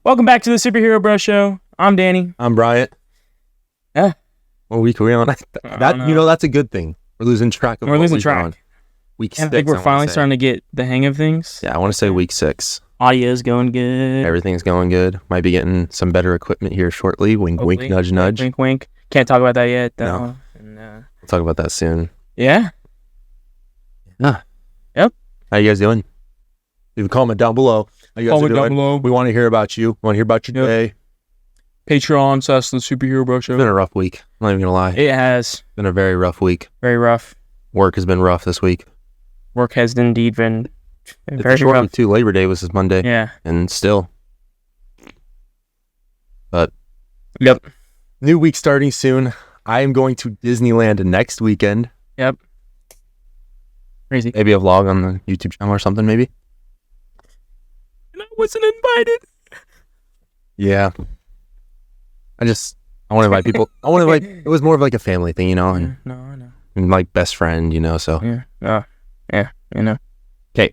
Welcome back to the Superhero Bro Show. I'm Danny. I'm Bryant. Yeah. What week are we on? That's a good thing. We're losing track of. We're losing track. Week 6. I think we're finally starting to get the hang of things. Yeah, I want to say week 6. Audio's going good. Everything's going good. Might be getting some better equipment here shortly. Wink, Hopefully. wink, nudge, nudge. Wink, wink. Can't talk about that yet, though. No. We'll talk about that soon. Yeah. Yeah. Yep. How you guys doing? Leave a comment down below. How you guys are doing? Down below. We want to hear about you. We want to hear about your day. Patreon / the Superhero Bro Show. It's been a rough week. I'm not even going to lie. It has. Been a very rough week. Very rough. Work has been rough this week. Work has indeed been It's very a short rough. week too. Labor Day was this Monday. Yeah. And still. But. Yep. New week starting soon. I am going to Disneyland next weekend. Yep. Crazy. Maybe a vlog on the YouTube channel or something, maybe. And I wasn't invited. Yeah. I want to invite people. It was more of like a family thing, you know, and, No, I know. and like best friend, you know, so. Yeah. Yeah, you know. Okay.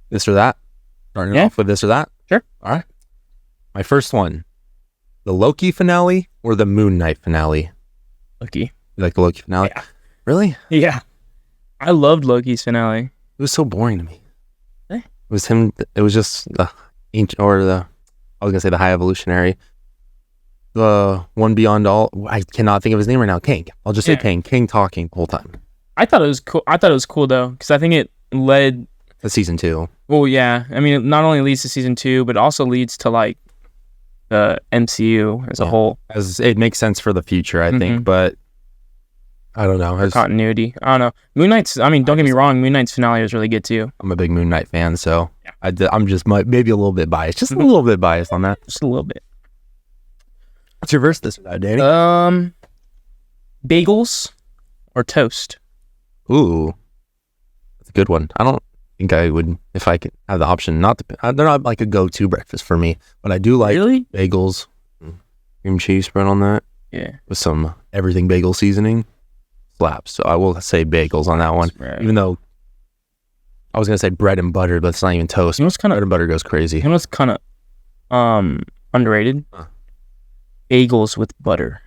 This or that? Starting off with this or that? Sure. All right. My first one. The Loki finale or the Moon Knight finale? Loki. You like the Loki finale? Yeah. Really? Yeah. I loved Loki's finale. It was so boring to me. Eh? It was him. It was just the ancient, or the, I was going to say the High Evolutionary. The one beyond all. I cannot think of his name right now. Kang. I'll just say Kang. Kang talking the whole time. I thought it was cool though, because I think it led To season 2. Well, yeah. I mean, it not only leads to season 2, but also leads to like the MCU as a whole. As it makes sense for the future, I think, but I don't know. Continuity. I don't know. Moon Knight's. I mean, don't get me wrong. Moon Knight's finale was really good too. I'm a big Moon Knight fan, so I'm just maybe a little bit biased, just a little bit biased on that. Just a little bit. What's your verse this week, Danny? Bagels or toast? Ooh, that's a good one. I don't think I would, if I could have the option. They're not like a go-to breakfast for me, but I do like bagels, cream cheese spread on that. Yeah, with some everything bagel seasoning, slaps. So I will say bagels on that one, right. Even though I was gonna say bread and butter, but it's not even toast. You know what's kind of bread and butter goes crazy. You know what's kind of underrated? Bagels with butter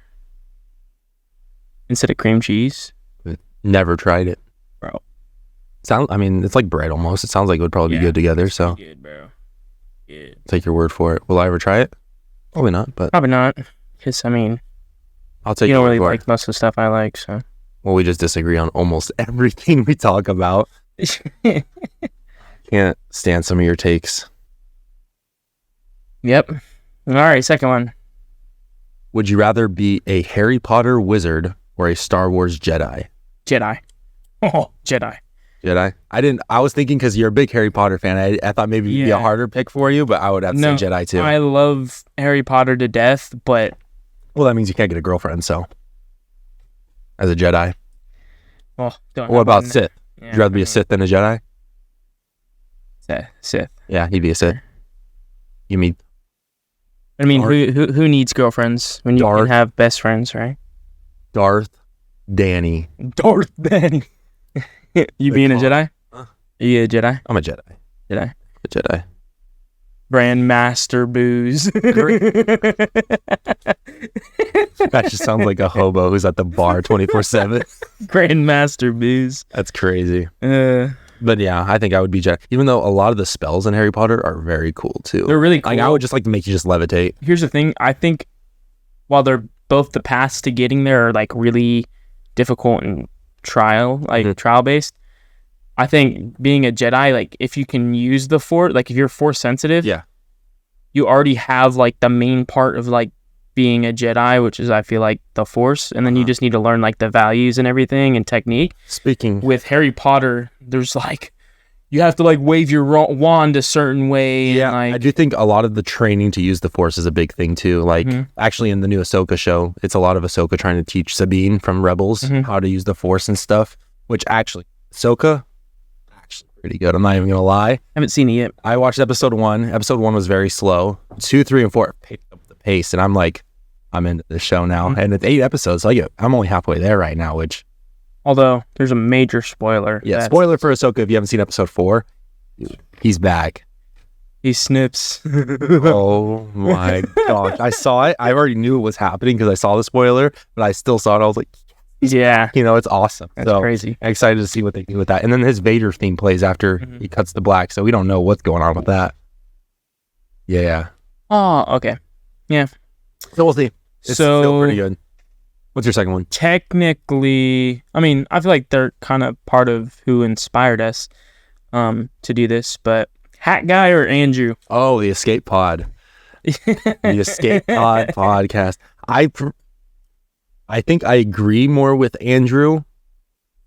instead of cream cheese. Never tried it, bro. I mean, it's like bread almost. It sounds like it would probably be good together. So good, bro. Good. Take your word for it. Will I ever try it? Probably not. But probably not. Because I mean, I'll take. You don't really like most of the stuff I like, so. Well, we just disagree on almost everything we talk about. Can't stand some of your takes. Yep. All right, second one. Would you rather be a Harry Potter wizard or a Star Wars Jedi? Jedi. Oh, Jedi. Jedi? I was thinking because you're a big Harry Potter fan, I thought maybe it'd be a harder pick for you, but I would have to say Jedi too. I love Harry Potter to death, but... Well, that means you can't get a girlfriend, so... As a Jedi. Well, what about Sith? Yeah, would you rather be a Sith than a Jedi? Sith. Yeah, he'd be a Sith. You mean... I mean, who needs girlfriends when you can have best friends, right? Darth Danny. You being a Jedi? Are you a Jedi? I'm a Jedi. Jedi. A Jedi. Grandmaster Booze. That just sounds like a hobo who's at the bar 24/7. Grandmaster Booze. That's crazy. But yeah, I think I would be Jedi. Even though a lot of the spells in Harry Potter are very cool too. They're really cool. Like, I would just like to make you just levitate. Here's the thing. I think while they're both the paths to getting there are like really difficult and trial based, I think being a Jedi, like if you can use the Force, like if you're Force sensitive, you already have like the main part of like being a Jedi, which is I feel like the Force, and then you just need to learn like the values and everything and technique. Speaking with Harry Potter, there's like you have to like wave your wand a certain way. Yeah, and, like, I do think a lot of the training to use the Force is a big thing too. Like actually in the new Ahsoka show, it's a lot of Ahsoka trying to teach Sabine from Rebels how to use the Force and stuff, which actually Ahsoka pretty good. I'm not even gonna lie. I haven't seen it yet. I watched episode 1. Episode 1 was very slow. 2, 3, and 4 picked up the pace, and I'm like, I'm into this show now. And it's 8 episodes, so I'm only halfway there right now. Which, although there's a major spoiler. Yeah, spoiler for Ahsoka if you haven't seen episode 4. He's back. He snips. Oh my gosh. I saw it. I already knew it was happening because I saw the spoiler, but I still saw it. I was like, Yeah. it's awesome. That's crazy. I'm excited to see what they do with that. And then his Vader theme plays after he cuts the black, so we don't know what's going on with that. Yeah. Oh, okay. Yeah. So we'll see. It's still pretty good. What's your second one? Technically, I mean, I feel like they're kind of part of who inspired us to do this, but Hat Guy or Andrew? Oh, the Escape Pod. The Escape Pod podcast. I think I agree more with Andrew,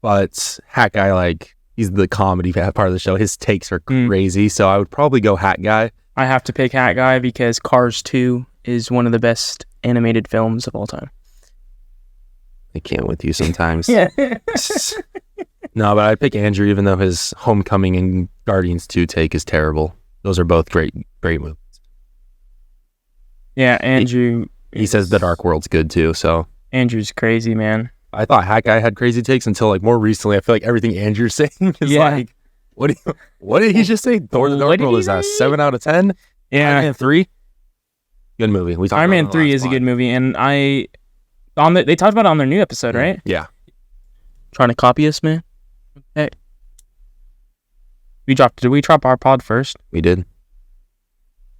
but Hat Guy, like, he's the comedy part of the show. His takes are crazy, so I would probably go Hat Guy. I have to pick Hat Guy because Cars 2 is one of the best animated films of all time. I can't with you sometimes. Yeah. No, but I'd pick Andrew, even though his Homecoming and Guardians 2 take is terrible. Those are both great movies. Yeah, Andrew. He says The Dark World's good too, so. Andrew's crazy, man. I thought Hat Guy had crazy takes until, like, more recently. I feel like everything Andrew's saying is like, what did he just say? Thor the Dark World is a 7 out of 10? Yeah. Iron Man 3? Good movie. Iron Man 3 is a good movie, and they talked about it on their new episode, right? Yeah. Trying to copy us, man? Hey. Did we drop our pod first? We did.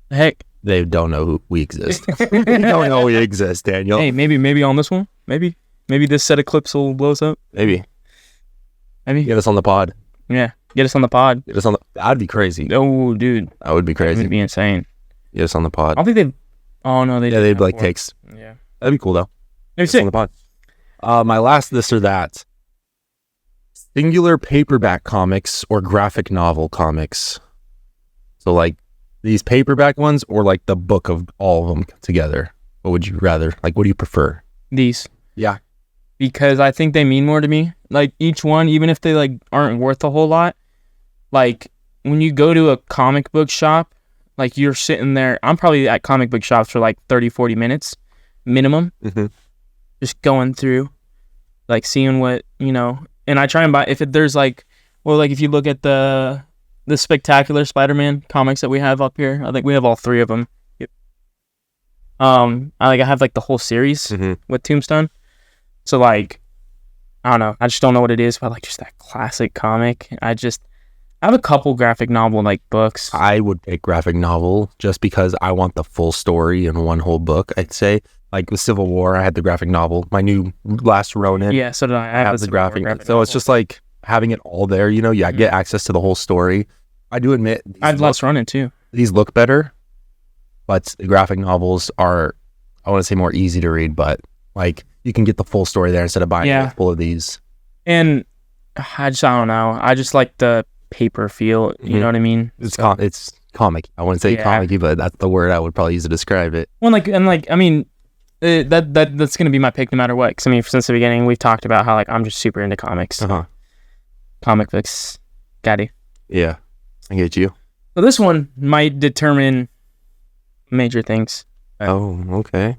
Heck. They don't know we exist. They don't know we exist, Daniel. Hey, maybe on this one? Maybe this set of clips will blow us up? Maybe. Get us on the pod. Yeah. Get us on the pod. That'd be crazy. Oh, dude. That would be crazy. That would be insane. Get us on the pod. I don't think they've... Oh, no, they Yeah, they'd like takes. Yeah. That'd be cool, though. Maybe sick. On the pod. My last this or that. Singular paperback comics or graphic novel comics. So, like, these paperback ones or, like, the book of all of them together. What would you rather? Like, what do you prefer? These. Yeah. Because I think they mean more to me. Like, each one, even if they, like, aren't worth a whole lot, like, when you go to a comic book shop, like, you're sitting there. I'm probably at comic book shops for, like, 30, 40 minutes minimum. Mm-hmm. Just going through, like, seeing what, and I try and buy, there's, like, well, like, if you look at the Spectacular Spider-Man comics that we have up here, I think we have all 3 of them. Yep. I have, like, the whole series with Tombstone. So, like, I don't know. I just don't know what it is, but, like, just that classic comic. I have a couple graphic novel, like, books. I would pick graphic novel just because I want the full story in one whole book, I'd say. Like with Civil War, I had the graphic novel. My new Last Ronin. Yeah, so did I. I have the graphic so novel. It's just like having it all there, I get access to the whole story. I do admit I had Last Ronin too. These look better, but the graphic novels are, I want to say, more easy to read, but like you can get the full story there instead of buying a full of these. And I don't know. I just like the paper feel, you know what I mean? It's comic. I wouldn't say comic-y, but that's the word I would probably use to describe it. Well, I mean, that's gonna be my pick no matter what. Because I mean, since the beginning, we've talked about how like I'm just super into comics, comic books, gaddy. Yeah, I get you. So this one might determine major things. Oh, okay.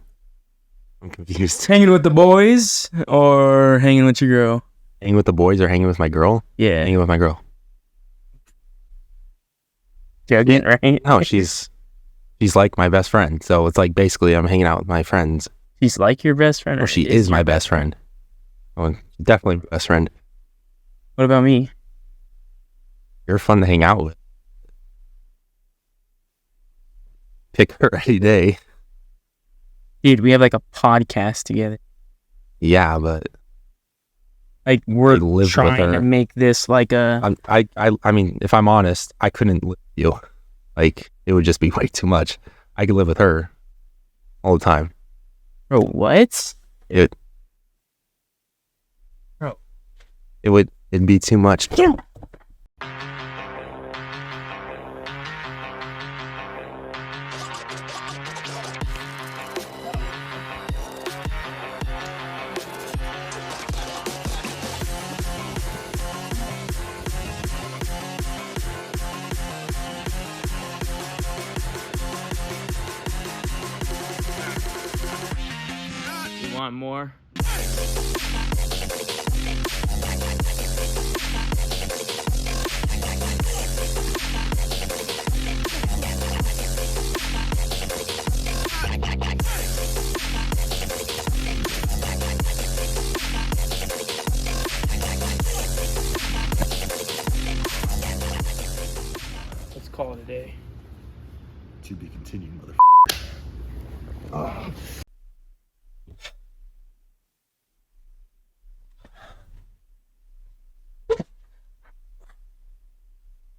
I'm confused. Hanging with the boys or hanging with your girl? Hanging with the boys or hanging with my girl? Yeah, hanging with my girl. Joking, right? No, she's like my best friend. So it's like basically I'm hanging out with my friends. She's like your best friend? Or she is my best friend. Oh, definitely my best friend. What about me? You're fun to hang out with. Pick her any day. Dude, we have like a podcast together. Yeah, but like we're trying to make this like a... I mean, if I'm honest, I couldn't live with you. Like, it would just be way too much. I could live with her all the time. Bro, what? It'd be too much. Yeah. Want more? day. To be continued, mother.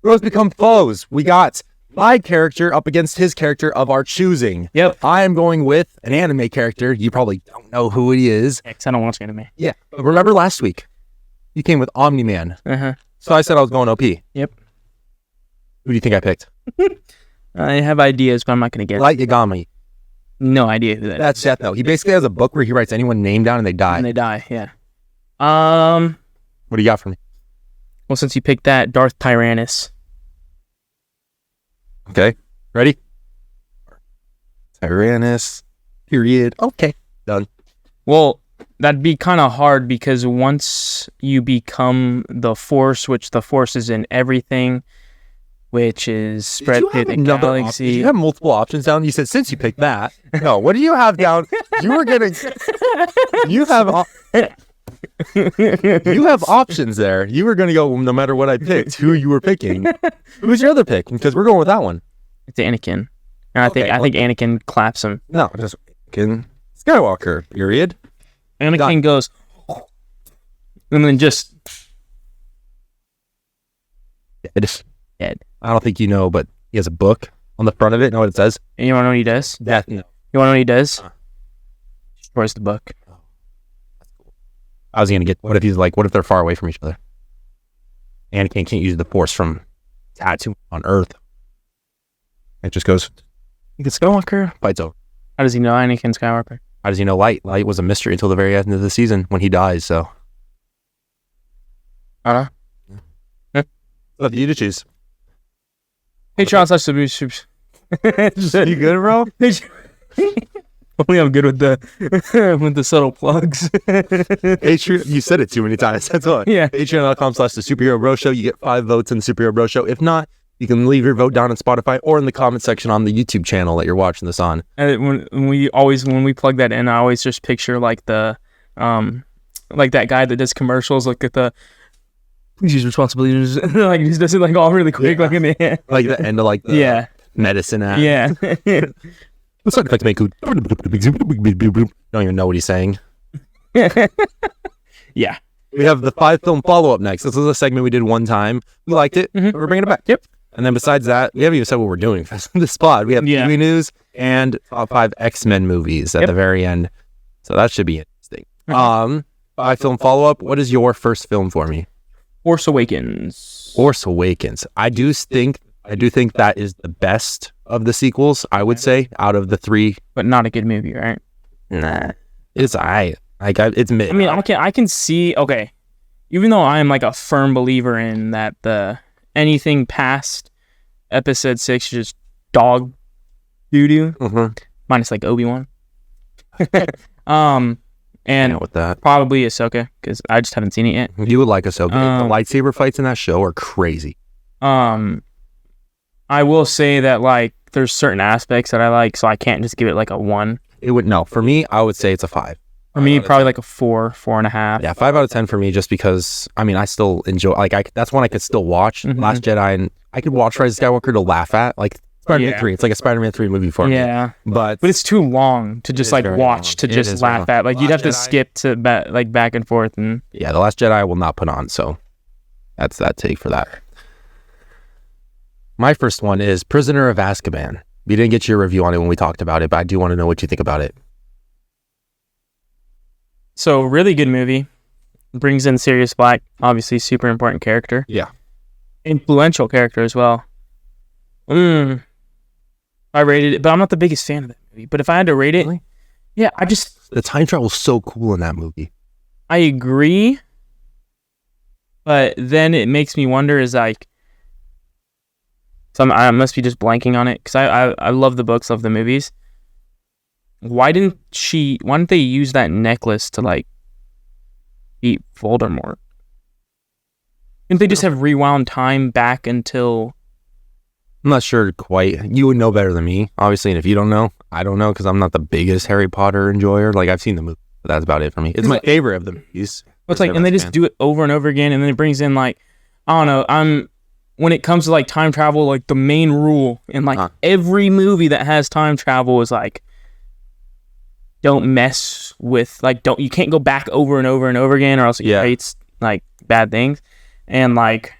Bros become foes. We got my character up against his character of our choosing. Yep. I am going with an anime character. You probably don't know who he is. Yeah, 'cause I don't watch anime. Yeah. But remember last week? You came with Omni-Man. Uh-huh. So I said I was going OP. Yep. Who do you think I picked? I have ideas, but I'm not going to guess. Light Yagami. No idea who that is. That's Seth, though. He basically has a book where he writes anyone name down and they die. And they die, yeah. What do you got for me? Well, since you picked that, Darth Tyrannus. Okay. Ready? Tyrannus. Period. Okay. Done. Well, that'd be kind of hard because once you become the Force, which the Force is in everything, which is spread through the galaxy. Did you have multiple options down? You said since you picked that. No, what do you have down? You were getting. You have. You have options there. You were going to go no matter what I picked. Who you were picking? Who's your other pick? Because we're going with that one. It's Anakin. And I think Anakin claps him. No, just Anakin Skywalker. Period. Anakin goes, and then just dead. I don't think you know, but he has a book on the front of it. Know what it says? And you want to know what he does? Death. No. You want to know what he does? Destroys the book. I was gonna get. What if he's like? What if they're far away from each other? Anakin can't use the Force from Tatooine on Earth. It just goes. You can Skywalker. Fight's over. How does he know Anakin Skywalker? How does he know Light? Light was a mystery until the very end of the season when he dies. So. I don't know. Up to you to choose. Patreon/subscribe. You good, bro? Hopefully I'm good with the subtle plugs. Patreon, you said it too many times. That's all. Yeah. Patreon.com/The Superhero Bro Show. You get 5 votes in the Superhero Bro Show. If not, you can leave your vote down on Spotify or in the comment section on the YouTube channel that you're watching this on. And when we plug that in, I always just picture like the like that guy that does commercials, like at the please use responsibilities. Like he just does it like all really quick, like in the end. Like the end of like the medicine ad. Yeah. Looks like to make don't even know what he's saying. Yeah. We have the 5 film follow-up next. This is a segment we did one time. We liked it. Mm-hmm. We're bringing it back. Yep. And then besides that, we haven't even said what we're doing for this pod. We have TV news and top 5 X-Men movies at the very end. So that should be interesting. Mm-hmm. 5 film follow-up. What is your first film for me? Force Awakens. Force Awakens. I do think that is the best of the sequels, I would say, out of the 3. But not a good movie, right? Nah. It's it's mid. I mean, I can see, okay, even though I am like a firm believer in that anything past episode 6 is just dog doo-doo, minus like Obi-Wan. And with that, probably Ahsoka, because I just haven't seen it yet. You would like Ahsoka. The lightsaber fights in that show are crazy. I will say that like there's certain aspects that I like, so I can't just give it like a 1. For me, I would say it's a 5. For me, probably like a 4, 4.5. Yeah, 5 out of 10 for me, just because, I mean, I still enjoy, that's one I could still watch. Last Jedi, and I could watch Rise of Skywalker to laugh at, like Spider-Man 3. It's like a Spider-Man 3 movie for me. Yeah. But it's too long to just like watch, to just laugh at. Like, you'd have to skip to back and forth. And yeah, The Last Jedi I will not put on, so that's that take for that. My first one is Prisoner of Azkaban. We didn't get your review on it when we talked about it, but I do want to know what you think about it. So, really good movie. Brings in Sirius Black, obviously super important character. Yeah. Influential character as well. I rated it, but I'm not the biggest fan of that movie. But if I had to rate it, yeah, the time travel is so cool in that movie. I agree. But then it makes me wonder, is like, I must be just blanking on it, because I love the books, love the movies. Why didn't they use that necklace to like beat Voldemort? Didn't they just have rewound time back until? I'm not sure quite. You would know better than me, obviously, and if you don't know, I don't know, because I'm not the biggest Harry Potter enjoyer. Like, I've seen the movie, but that's about it for me. It's my favorite of the movies. It's like, and they just do it over and over again, and then it brings in like, I don't know, when it comes to like time travel, like the main rule in like every movie that has time travel is like, don't mess with like, you can't go back over and over and over again, or else it creates like bad things. And like,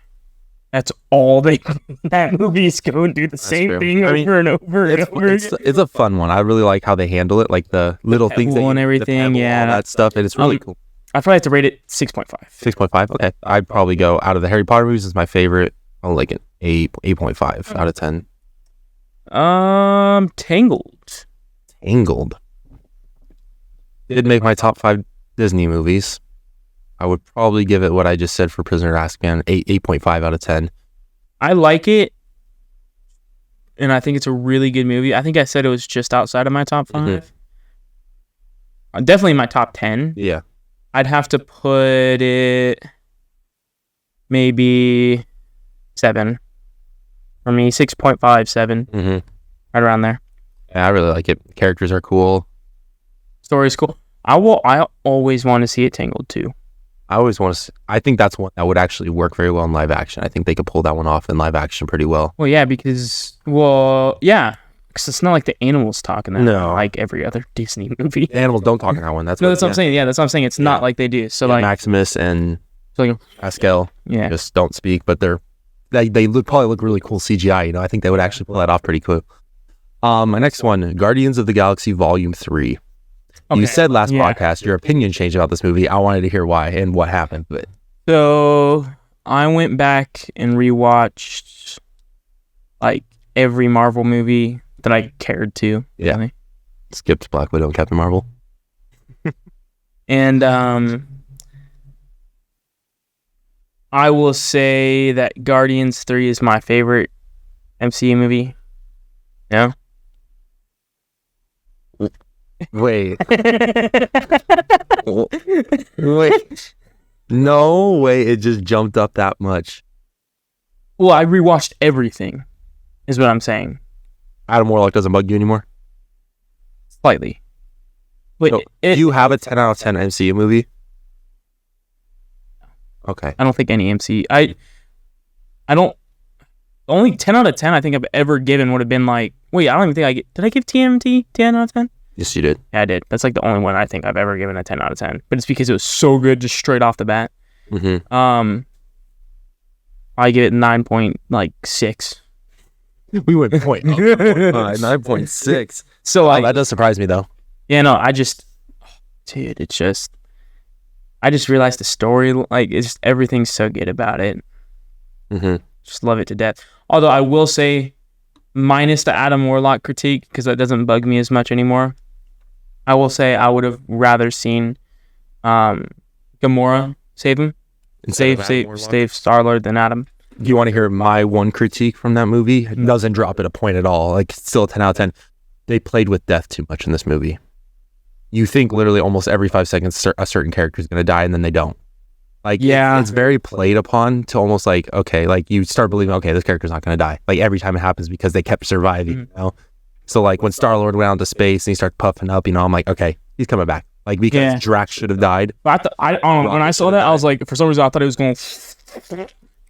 that's all that movies go and do the same thing over and over and over again. It's a fun one. I really like how they handle it, like the little things and everything, all that stuff, and it's really cool. I'd probably have to rate it 6.5. 6.5? Okay. I'd probably go, out of the Harry Potter movies, is my favorite. I'll like it 8.5 out of 10. Tangled. Did make my top 5 Disney movies. I would probably give it what I just said for Prisoner of Azkaban, 8.5 out of 10. I like it, and I think it's a really good movie. I think I said it was just outside of my top 5. Definitely in my top 10. Yeah. I'd have to put it maybe 7 for me, 6.5, 7, right around there. Yeah, I really like it. Characters are cool. Story's cool. I always want to see it Tangled too. I think that's one that would actually work very well in live action. I think they could pull that one off in live action pretty well. Well, yeah, because it's not like the animals talking that like every other Disney movie. The animals don't talk in that one. That's what I'm saying. Yeah, that's what I'm saying. It's not like they do. So like Maximus and Pascal just don't speak, but they probably look really cool CGI. You know, I think they would actually pull that off pretty cool. My next one, Guardians of the Galaxy Volume 3. Okay. You said last podcast your opinion changed about this movie. I wanted to hear why and what happened. But so I went back and rewatched like every Marvel movie that I cared to. Yeah. Really. Skipped Black Widow and Captain Marvel. And I will say that Guardians 3 is my favorite MCU movie. Yeah. Wait. Wait. No way it just jumped up that much. Well, I rewatched everything, is what I'm saying. Adam Warlock doesn't bug you anymore? Slightly. Wait, so, do you have a 10 out of 10 MCU movie? Okay. I don't think any MCU. I don't. Only 10 out of 10 I think I've ever given would have been like. Wait, I don't even think did I give TMNT 10 out of 10? Yes, you did. Yeah, I did. That's like the only one I think I've ever given a 10 out of 10. But it's because it was so good just straight off the bat. I give it 9.6. We went 9.6. So that does surprise me though. Yeah, no, I just realized the story, like it's just everything's so good about it. Just love it to death. Although I will say, minus the Adam Warlock critique, because that doesn't bug me as much anymore, I will say I would have rather seen Gamora save him and save Star-Lord than Adam. Do you want to hear my one critique from that movie? It doesn't drop it a point at all. Like, it's still a 10 out of 10. They played with death too much in this movie. You think literally almost every 5 seconds a certain character is going to die, and then they don't. Like, it's very played upon to almost like, okay, like you start believing, okay, this character's not going to die. Like every time it happens because they kept surviving, you know? So like when Star-Lord went out into space and he started puffing up, you know, I'm like, okay, he's coming back. Like because Drax should have died. But when I saw that, I was like, for some reason I thought it was going.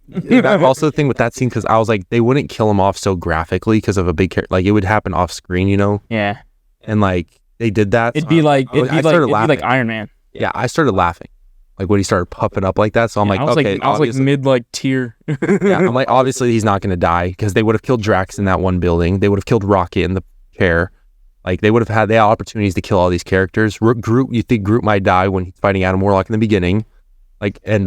That's also the thing with that scene, because I was like, they wouldn't kill him off so graphically because of a big character. Like it would happen off screen, you know? Yeah. And like they did that. It'd be like Iron Man. Yeah, I started laughing. Like when he started puffing up like that, so I'm like, I was like mid tear. Yeah, I'm like, obviously he's not going to die because they would have killed Drax in that one building. They would have killed Rocket in the chair. Like they would have had opportunities to kill all these characters. Groot, you think Groot might die when he's fighting Adam Warlock in the beginning, like, and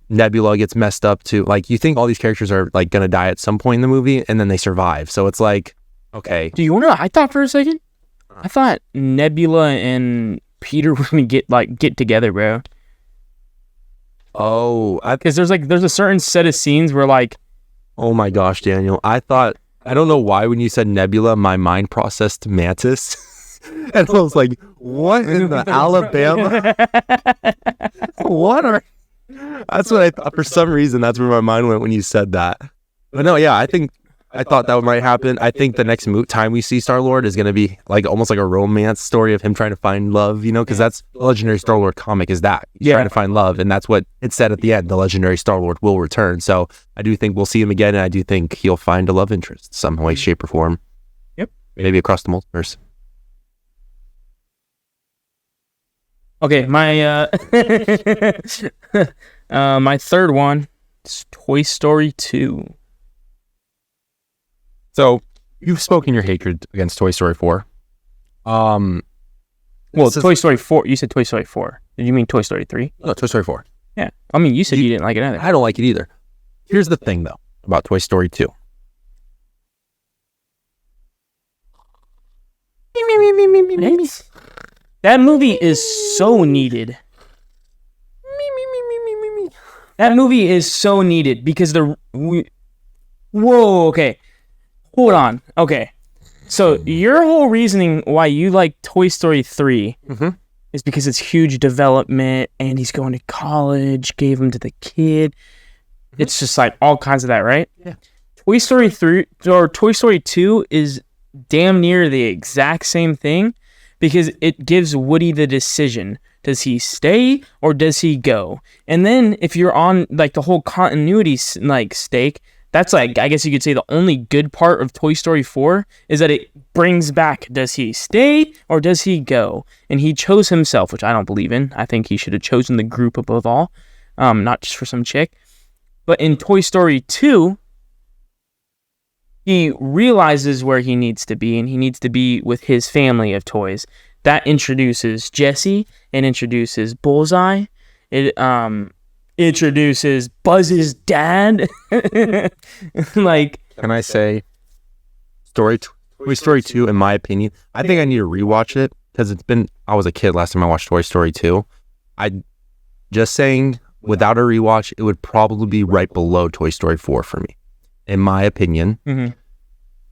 Nebula gets messed up too. Like you think all these characters are like going to die at some point in the movie, and then they survive. So it's like, okay. Do you want to? I thought for a second, I thought Nebula and Peter were gonna get together, bro. Oh, because there's a certain set of scenes where like, oh my gosh, Daniel, I don't know why when you said Nebula, my mind processed Mantis, and I was like, what in the Alabama? That's what I thought. For some reason, that's where my mind went when you said that. But no, yeah, I think I thought that might happen. I think the next time we see Star-Lord is going to be like almost like a romance story of him trying to find love, you know, because that's the legendary Star-Lord comic is that. He's trying to find love, and that's what it said at the end. The legendary Star-Lord will return. So I do think we'll see him again, and I do think he'll find a love interest some way, shape, or form. Yep. Maybe across the multiverse. Okay, my my third one is Toy Story 2. So you've spoken your hatred against Toy Story 4. Well, Toy Story 4. You said Toy Story 4. Did you mean Toy Story 3? No, Toy Story 4. Yeah. I mean, you said you didn't like it either. I don't like it either. Here's the thing, though, about Toy Story 2. That movie is so needed. That movie is so needed because whoa, okay. Hold on. Okay. So your whole reasoning why you like Toy Story 3 is because it's huge development and he's going to college, gave him to the kid. It's just like all kinds of that, right? Yeah. Toy Story 3 or Toy Story 2 is damn near the exact same thing because it gives Woody the decision. Does he stay or does he go? And then if you're on like the whole continuity like stake, that's like, I guess you could say the only good part of Toy Story 4 is that it brings back, does he stay or does he go? And he chose himself, which I don't believe in. I think he should have chosen the group above all, not just for some chick. But in Toy Story 2, he realizes where he needs to be, and he needs to be with his family of toys. That introduces Jessie and introduces Bullseye. It introduces Buzz's dad. Like, can I say, Toy Story 2, in my opinion, I think I need to rewatch it because I was a kid last time I watched Toy Story 2. Just saying, without a rewatch, it would probably be right below Toy Story 4 for me, in my opinion.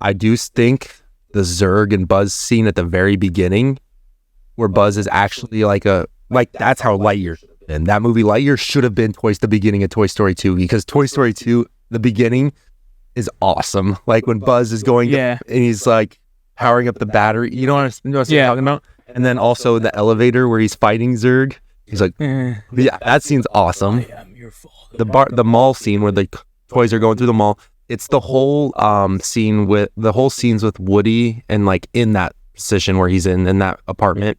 I do think the Zurg and Buzz scene at the very beginning, where Buzz is actually that's how Lightyear should have been. That movie Lightyear should have been the beginning of Toy Story 2, because Toy Story 2, the beginning is awesome. Like when Buzz is going and he's like powering up the battery. You know what I'm talking about? And then also the elevator where he's fighting Zurg. He's like, yeah, that scene's awesome. I am your father. The mall scene where the toys are going through the mall. It's the whole scenes with Woody and like in that position where he's in that apartment.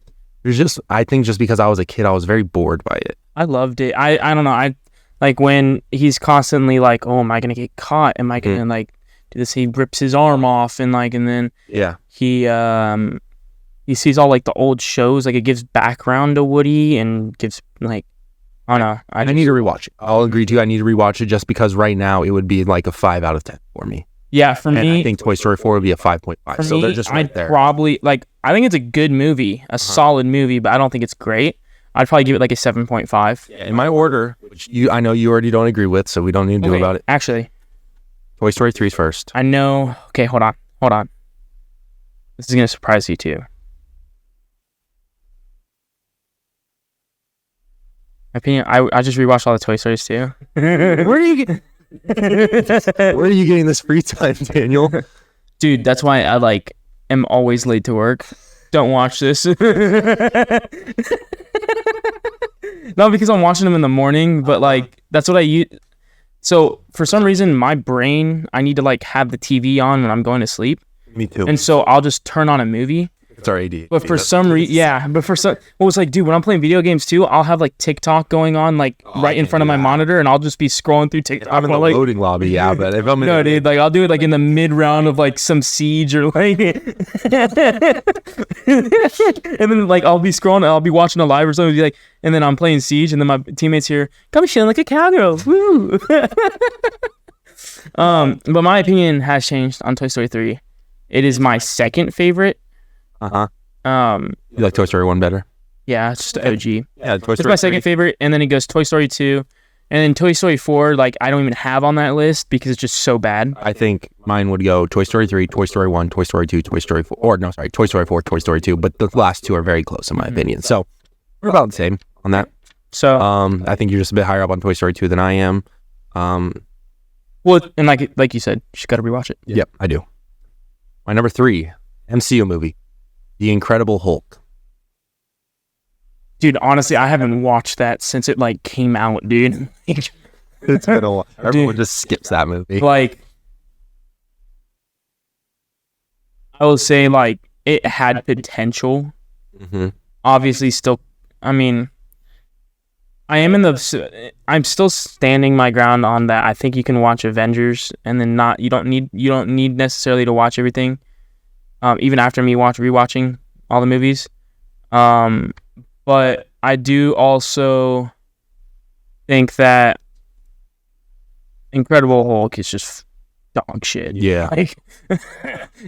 I think just because I was a kid, I was very bored by it. I loved it. I don't know. I like when he's constantly like, oh, am I gonna get caught? Am I gonna like do this? He rips his arm off and then he sees all like the old shows. Like it gives background to Woody and gives like, I don't know. I need to rewatch it. I'll agree too. I need to rewatch it just because right now it would be like a 5 out of 10 for me. Yeah, for me, I think Toy Story 4 would be a 5.5. So they're just right there. Probably I think it's a good movie, a solid movie, but I don't think it's great. I'd probably give it like a 7.5. Yeah, in my order, which I know you already don't agree with, so we don't need to do about it. Actually, Toy Story 3 is first. I know. Okay, hold on. This is gonna surprise you too. My opinion, I just rewatched all the Toy Stories too. Where are you getting this free time, Daniel? Dude, that's why I am always late to work. Don't watch this. Not because I'm watching them in the morning, but that's what I use. So for some reason, my brain, I need to have the TV on when I'm going to sleep. Me too. And so I'll just turn on a movie. It's our AD. But for some reason, it's like, dude, when I'm playing video games too, I'll have TikTok going on right in front of my monitor, and I'll just be scrolling through TikTok. I'm in the loading lobby, but if I'm in dude, I'll do it in the mid round of some Siege or and then I'll be scrolling, I'll be watching a live or something, and then I'm playing Siege, and then my teammates here, come feeling like a cowgirl, woo. But my opinion has changed on Toy Story 3. It is my second favorite. You like Toy Story 1 better? Yeah, it's just OG. Yeah, Toy Story it's my second favorite, and then it goes Toy Story 2, and then Toy Story 4, I don't even have on that list because it's just so bad. I think mine would go Toy Story 3, Toy Story 1, Toy Story 2, Toy Story 4, Toy Story 4, Toy Story 2, but the last two are very close in my opinion. So we're about the same on that. So I think you're just a bit higher up on Toy Story 2 than I am. Well, and like you said, you just got to rewatch it. Yep, I do. My number 3 MCU movie, The Incredible Hulk. Dude, honestly, I haven't watched that since it like came out, dude. It's been a while. Everyone just skips that movie. Like, I will say, like, it had potential. Mm-hmm. Obviously, still, I mean, I'm still standing my ground on that. I think you can watch Avengers and then you don't need necessarily to watch everything. Even after me rewatching all the movies. But I do also think that Incredible Hulk is just dog shit. Yeah. Like,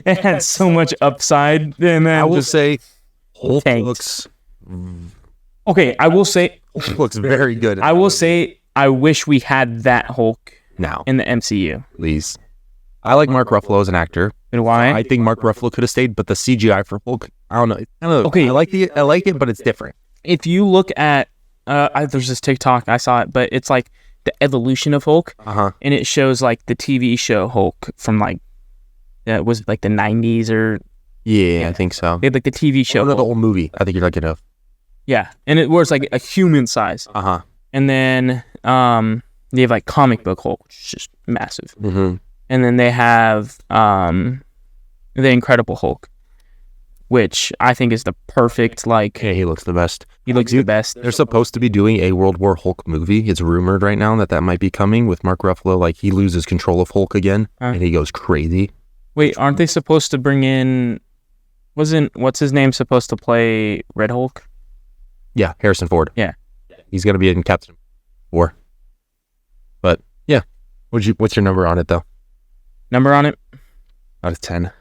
it had so much upside. And then I will say Hulk tanked. looks... Okay, I will say... Hulk looks very good. I will say I wish we had that Hulk now in the MCU. Please. I like Mark Ruffalo as an actor. And why? I think Mark Ruffalo could have stayed, but the CGI for Hulk, I don't know. Okay. I like it, but it's different. If you look at... there's this TikTok, I saw it, but it's like the evolution of Hulk. Uh-huh. And it shows like the TV show Hulk from like... was it like the 90s or... Yeah, I think so. They had like the TV show. The old movie, I think you're thinking of. Yeah, and it was like a human size. Uh-huh. And then they have like comic book Hulk, which is just massive. Mm-hmm. And then they have the Incredible Hulk, which I think is the perfect, like... Yeah, he looks the best. He looks the best. They're supposed to be doing a World War Hulk movie. It's rumored right now that might be coming with Mark Ruffalo. Like, he loses control of Hulk again, and he goes crazy. Wait, aren't they supposed to bring in... What's his name supposed to play Red Hulk? Yeah, Harrison Ford. Yeah. He's going to be in Captain War. But, yeah. What's your number on it, though? Number on it? Out of 10.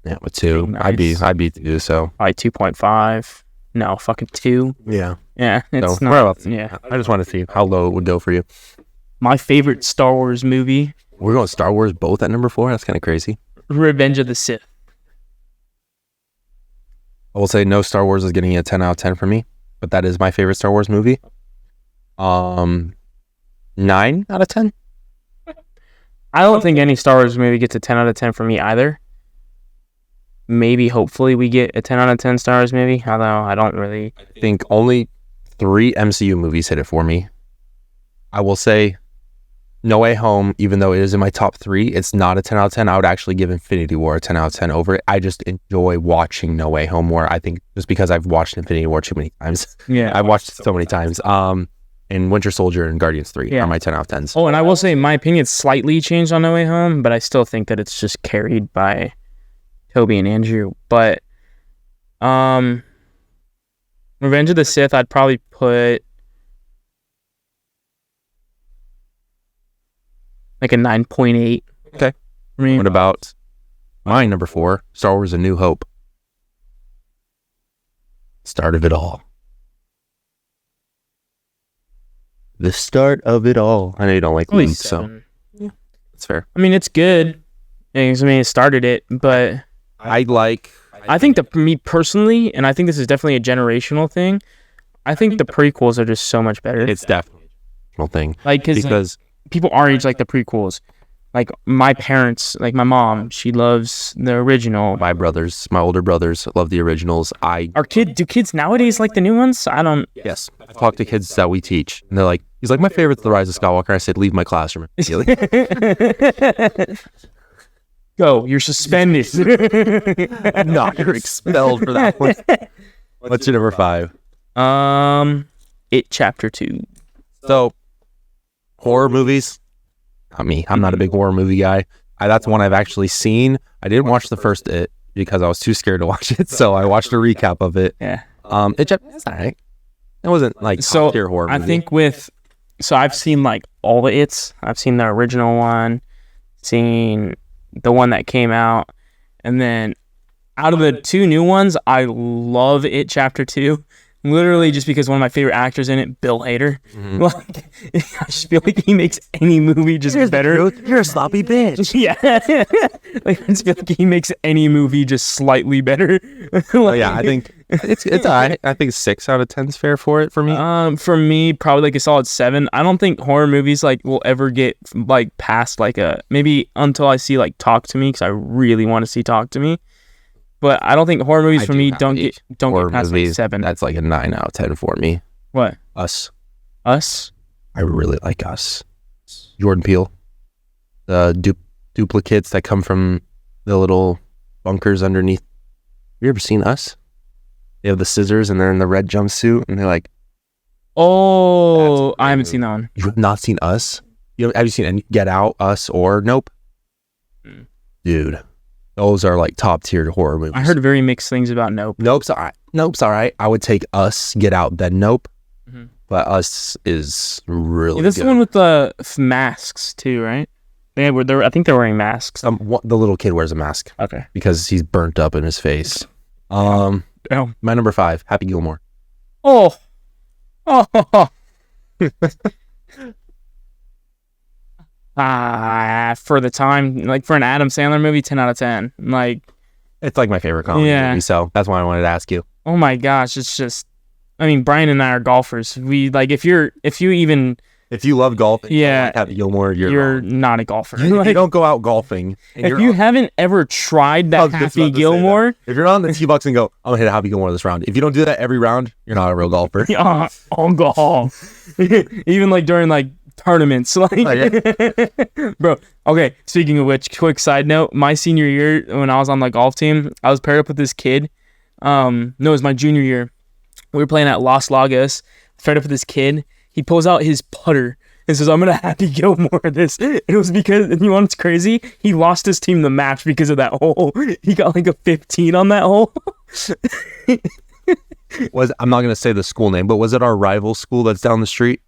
Yeah, with 2. Nice. I'd be 2, so. Probably 2.5. No, fucking 2. Yeah. Yeah, it's so, not... Yeah. I just want to see how low it would go for you. My favorite Star Wars movie... We're going Star Wars both at number 4? That's kind of crazy. Revenge of the Sith. I will say no Star Wars is getting a 10 out of 10 for me, but that is my favorite Star Wars movie. 9 out of 10? I don't think any Star Wars movie gets a 10 out of 10 for me either. Maybe, hopefully, we get a 10 out of 10 Star Wars movie, although I don't really... I think only 3 MCU movies hit it for me. I will say No Way Home, even though it is in my top 3, it's not a 10 out of 10. I would actually give Infinity War a 10 out of 10 over it. I just enjoy watching No Way Home more. I think just because I've watched Infinity War too many times. Yeah. I've watched it so many times. And Winter Soldier and Guardians 3 are my 10 out of 10s. Oh, and I will say my opinion slightly changed on No Way Home, but I still think that it's just carried by Toby and Andrew. But Revenge of the Sith, I'd probably put like a 9.8. Okay. I mean, What about my number 4, Star Wars A New Hope? Start of it all. The start of it all. I know you don't like Luke, so yeah, that's fair. I mean, it's good. I mean, it started it, but I think me personally, and I think this is definitely a generational thing, I think the prequels are just so much better. It's definitely a generational thing. Like, because people our age like the prequels. Like, my parents, like my mom, she loves the original. My older brothers love the originals. Do kids nowadays like the new ones? Yes. I talk to kids that we teach, and they're like, he's like, my favorite's The Rise of Skywalker. I said, leave my classroom. Go, you're suspended. No, you're expelled for that one. What's your number 5? It Chapter 2. So, horror movies. Not me. I'm not a big horror movie guy. That's one I've actually seen. I didn't watch the first It because I was too scared to watch it, so I watched a recap of it. Yeah. It's alright. It wasn't like top tier horror movie. I think I've seen like all the It's. I've seen the original one, seen the one that came out, and then out of the 2 new ones, I love It Chapter 2. Literally just because one of my favorite actors in it, Bill Hader. Mm-hmm. Like, I just feel like he makes any movie just better. You're a sloppy bitch. Yeah. Like, I just feel like he makes any movie just slightly better. Like, I think It's I think 6 out of 10 is fair for me. For me, probably like a solid 7. I don't think horror movies like will ever get like past like maybe until I see like Talk to Me, because I really want to see Talk to Me. But I don't think horror movies for me don't get past like 7. That's like a 9 out of 10 for me. What? Us. I really like Us. Jordan Peele. The duplicates that come from the little bunkers underneath. Have you ever seen Us? They have the scissors and they're in the red jumpsuit and they're like, oh, I haven't seen that one. You have not seen Us? Have you seen any Get Out, Us, or Nope? Dude, those are like top tier horror movies. I heard very mixed things about Nope. Nope's all right. I would take Us, Get Out, then Nope. But Us is really good. That's the one with the masks too, right? I think they're wearing masks. The little kid wears a mask. Okay. Because he's burnt up in his face. My number 5, Happy Gilmore. Oh. For the time, like for an Adam Sandler movie, 10 out of 10. Like, it's like my favorite comedy movie, so that's why I wanted to ask you. Oh my gosh, it's just, I mean, Brian and I are golfers. We like if you love golf, like Happy Gilmore, you're not a golfer. If you don't go out golfing, if you haven't ever tried that Happy Gilmore, if you're on the tee box and go, I'm gonna hit a Happy Gilmore this round. If you don't do that every round, you're not a real golfer. On golf, even like during like tournaments, like bro. Okay, speaking of which, quick side note: my senior year, when I was on the golf team, I was paired up with this kid. No, it was my junior year. We were playing at Los Lagos. Paired up with this kid. He pulls out his putter and says, I'm going to Happy Gilmore this. It was because, and you know what's crazy? He lost his team the match because of that hole. He got like a 15 on that hole. I'm not going to say the school name, but was it our rival school that's down the street?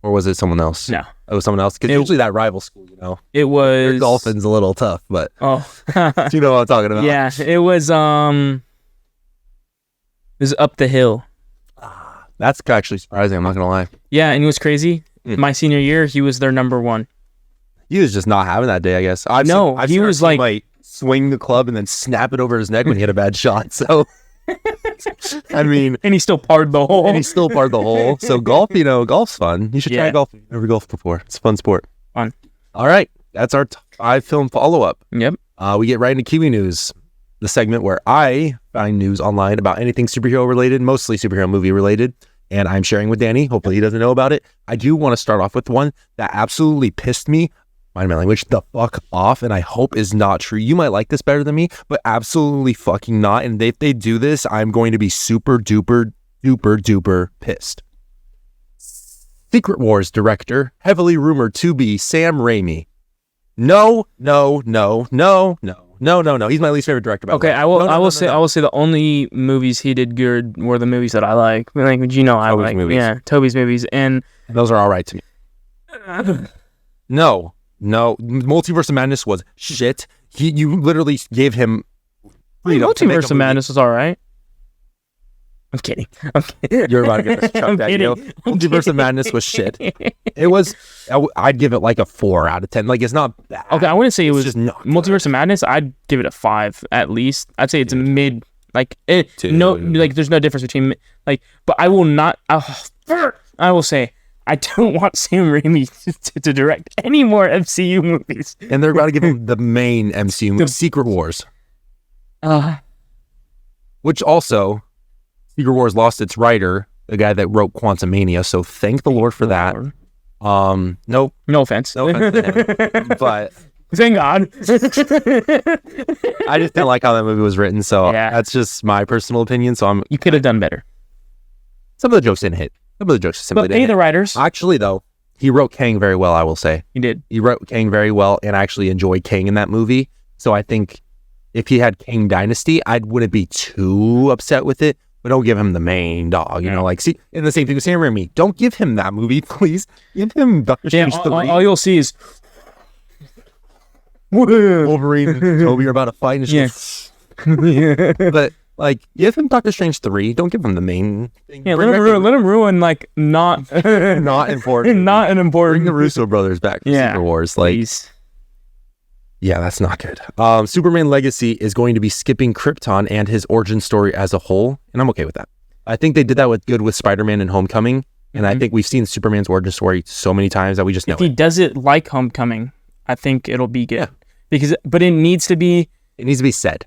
Or was it someone else? No. It was someone else? Because usually that rival school, It was... Their Dolphins a little tough, but... Oh. Do you know what I'm talking about? Yeah, it was up the hill. That's actually surprising, I'm not going to lie. Yeah, and it was crazy. My senior year, he was their number 1. He was just not having that day, I guess. I've he was like swing the club and then snap it over his neck when he had a bad shot. So, I mean... And he still parred the hole. So golf, golf's fun. You should try golf. You've never golfed before. It's a fun sport. Fun. All right. That's our 5 film follow-up. Yep. We get right into Kiwi News, the segment where I find news online about anything superhero related, mostly superhero movie related, and I'm sharing with Danny. Hopefully he doesn't know about it. I do want to start off with one that absolutely pissed me, mind my language, the fuck off, and I hope is not true. You might like this better than me, but absolutely fucking not. And if they do this, I'm going to be super duper duper duper pissed. Secret Wars director, heavily rumored to be Sam Raimi. No. He's my least favorite director. Okay, I will say the only movies he did good were the movies that I like. Like, I like movies. Yeah, Toby's movies, and those are all right to me. No, Multiverse of Madness was shit. You literally gave him Multiverse of Madness was all right. I'm kidding. You're about to get this chucked at you. Multiverse of Madness was shit. It was. I'd give it like a 4 out of 10. Like, it's not bad. Okay, I wouldn't say it was just not Multiverse of Madness. I'd give it a 5 at least. I'd say it's a mid. Like no, like there's no difference between like. But I will not. I will say I don't want Sam Raimi to direct any more MCU movies. And they're about to give him the main MCU movie, Secret Wars. Which also. Secret Wars lost its writer, the guy that wrote Quantumania, so thank the Lord for that. No offense to him, but thank God. I just didn't like how that movie was written, so that's just my personal opinion. So you could have done better. Some of the jokes didn't hit. Some of the jokes simply didn't hit. The writers. Actually, though, he wrote Kang very well, I will say. He did. He wrote Kang very well, and I actually enjoyed Kang in that movie. So I think if he had Kang Dynasty, I wouldn't be too upset with it. But don't give him the main dog, see, and the same thing with Sam Raimi. Don't give him that movie, please. Give him Doctor Strange 3. All you'll see is Wolverine and Toby are about to fight. But, give him Doctor Strange 3. Don't give him the main thing. Yeah, let him ruin, not... not important. Not an important... Bring the Russo brothers back for Secret Wars. Please. Yeah, that's not good. Superman Legacy is going to be skipping Krypton and his origin story as a whole, and I'm okay with that. I think they did that with Spider-Man and Homecoming, and I think we've seen Superman's origin story so many times that we just know if he does it like Homecoming, I think it'll be good. Yeah. But it needs to be... It needs to be said.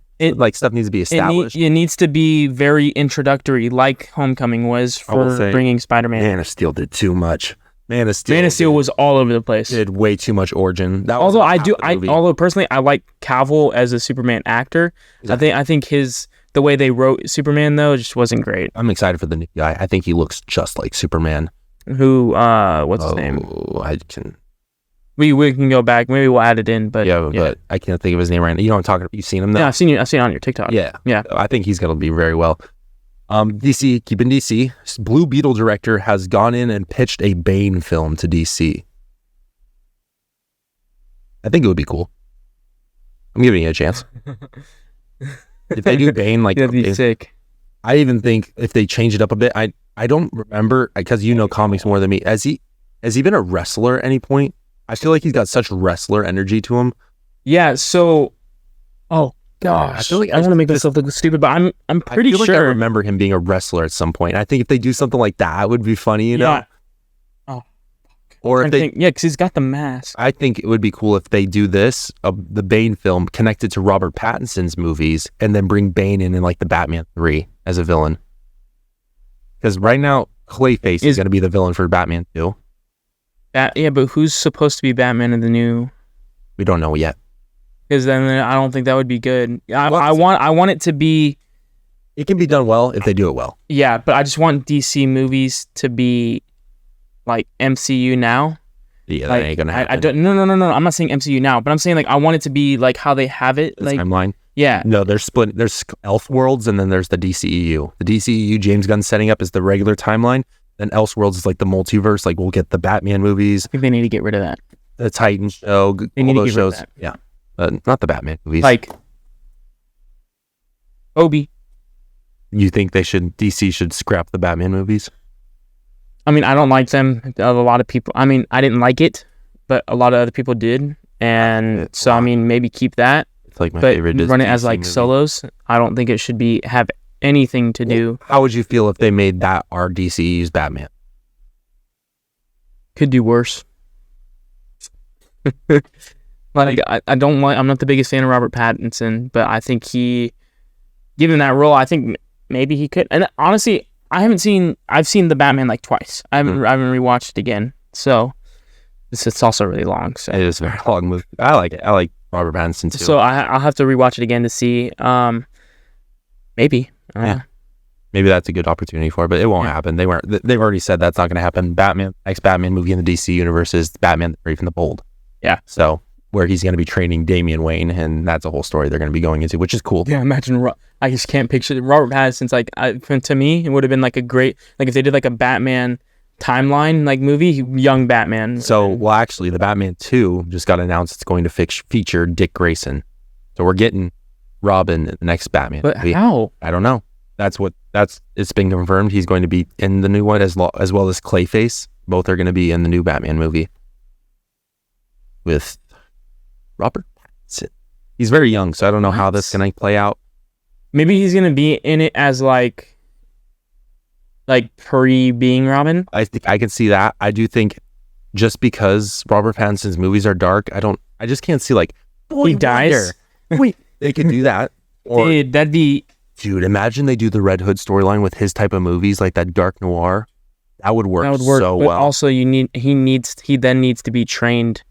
Stuff needs to be established. It needs to be very introductory, like Homecoming was for bringing Spider-Man. Man of Steel did too much. Man of Steel was all over the place. Did way too much origin. Although personally, I like Cavill as a Superman actor. Exactly. I think the way they wrote Superman though just wasn't great. I'm excited for the new guy. I think he looks just like Superman. Who? What's his name? I can. We can go back. Maybe we'll add it in. But but I can't think of his name right now. You know what I'm talking about? You've seen him though? Yeah, I've seen it on your TikTok. Yeah. I think he's gonna be very well. DC, keeping DC, Blue Beetle director has gone in and pitched a Bane film to DC. I think it would be cool. I'm giving it a chance. If they do Bane, that'd be sick. I even think if they change it up a bit, I don't remember, because you know comics more than me. Has he been a wrestler at any point? I feel like he's got such wrestler energy to him. Yeah. So, gosh, I feel like I want to make myself look stupid, but I'm pretty sure. Like I remember him being a wrestler at some point. I think if they do something like that, it would be funny, you know? Oh. Or if they, because he's got the mask. I think it would be cool if they do this, the Bane film, connected to Robert Pattinson's movies, and then bring Bane in like the Batman 3 as a villain. Because right now, Clayface is going to be the villain for Batman 2. But who's supposed to be Batman in the new? We don't know yet. Because then I don't think that would be good. I want it to be... It can be done well if they do it well. Yeah, but I just want DC movies to be like MCU now. Yeah, that ain't gonna happen. No. I'm not saying MCU now, but I'm saying like I want it to be like how they have it. The timeline? Yeah. No, there's split. There's Elseworlds, and then there's the DCEU. The DCEU James Gunn setting up is the regular timeline. Then Elseworlds is like the multiverse. Like we'll get the Batman movies. I think they need to get rid of that. The Titan show. They need to get rid of that. Yeah. Not the Batman movies. Like Obi. You think DC should scrap the Batman movies? I mean, I don't like them. A lot of people, I didn't like it, but a lot of other people did. And so, maybe keep that. It's like my favorite Disney run it as like movie. solos. I don't think it should have anything to do. How would you feel if they made that our DCEU's Batman? Could do worse. Like I'm not the biggest fan of Robert Pattinson, but I think given that role, I think maybe he could. And honestly, I've seen the Batman like twice. I haven't rewatched it again. So it's also really long. So it is a very long movie. I like it. I like Robert Pattinson too. So I'll have to rewatch it again to see. Maybe. Maybe that's a good opportunity for it, but it won't happen. They've already said that's not going to happen. Next Batman movie in the DC universe is Batman the Brave and the Bold. Yeah. So where he's going to be training Damian Wayne, and that's a whole story they're going to be going into, which is cool. Yeah, imagine. I just can't picture Robert Pattinson's to me, it would have been like a great, like if they did like a Batman timeline like movie, young Batman. So, actually, the Batman 2 just got announced. It's going to feature Dick Grayson. So we're getting Robin in the next Batman movie. How? I don't know. It's been confirmed. He's going to be in the new one as well as Clayface. Both are going to be in the new Batman movie with Robert Pattinson. He's very young, so I don't know how this is going to play out. Maybe he's going to be in it as like pre-being Robin. I think I can see that. I do think just because Robert Pattinson's movies are dark, I just can't see he dies. Wait, they could do that. Or that'd be... Dude, imagine they do the Red Hood storyline with his type of movies, like that dark noir. That would work so well. Also, he then needs to be trained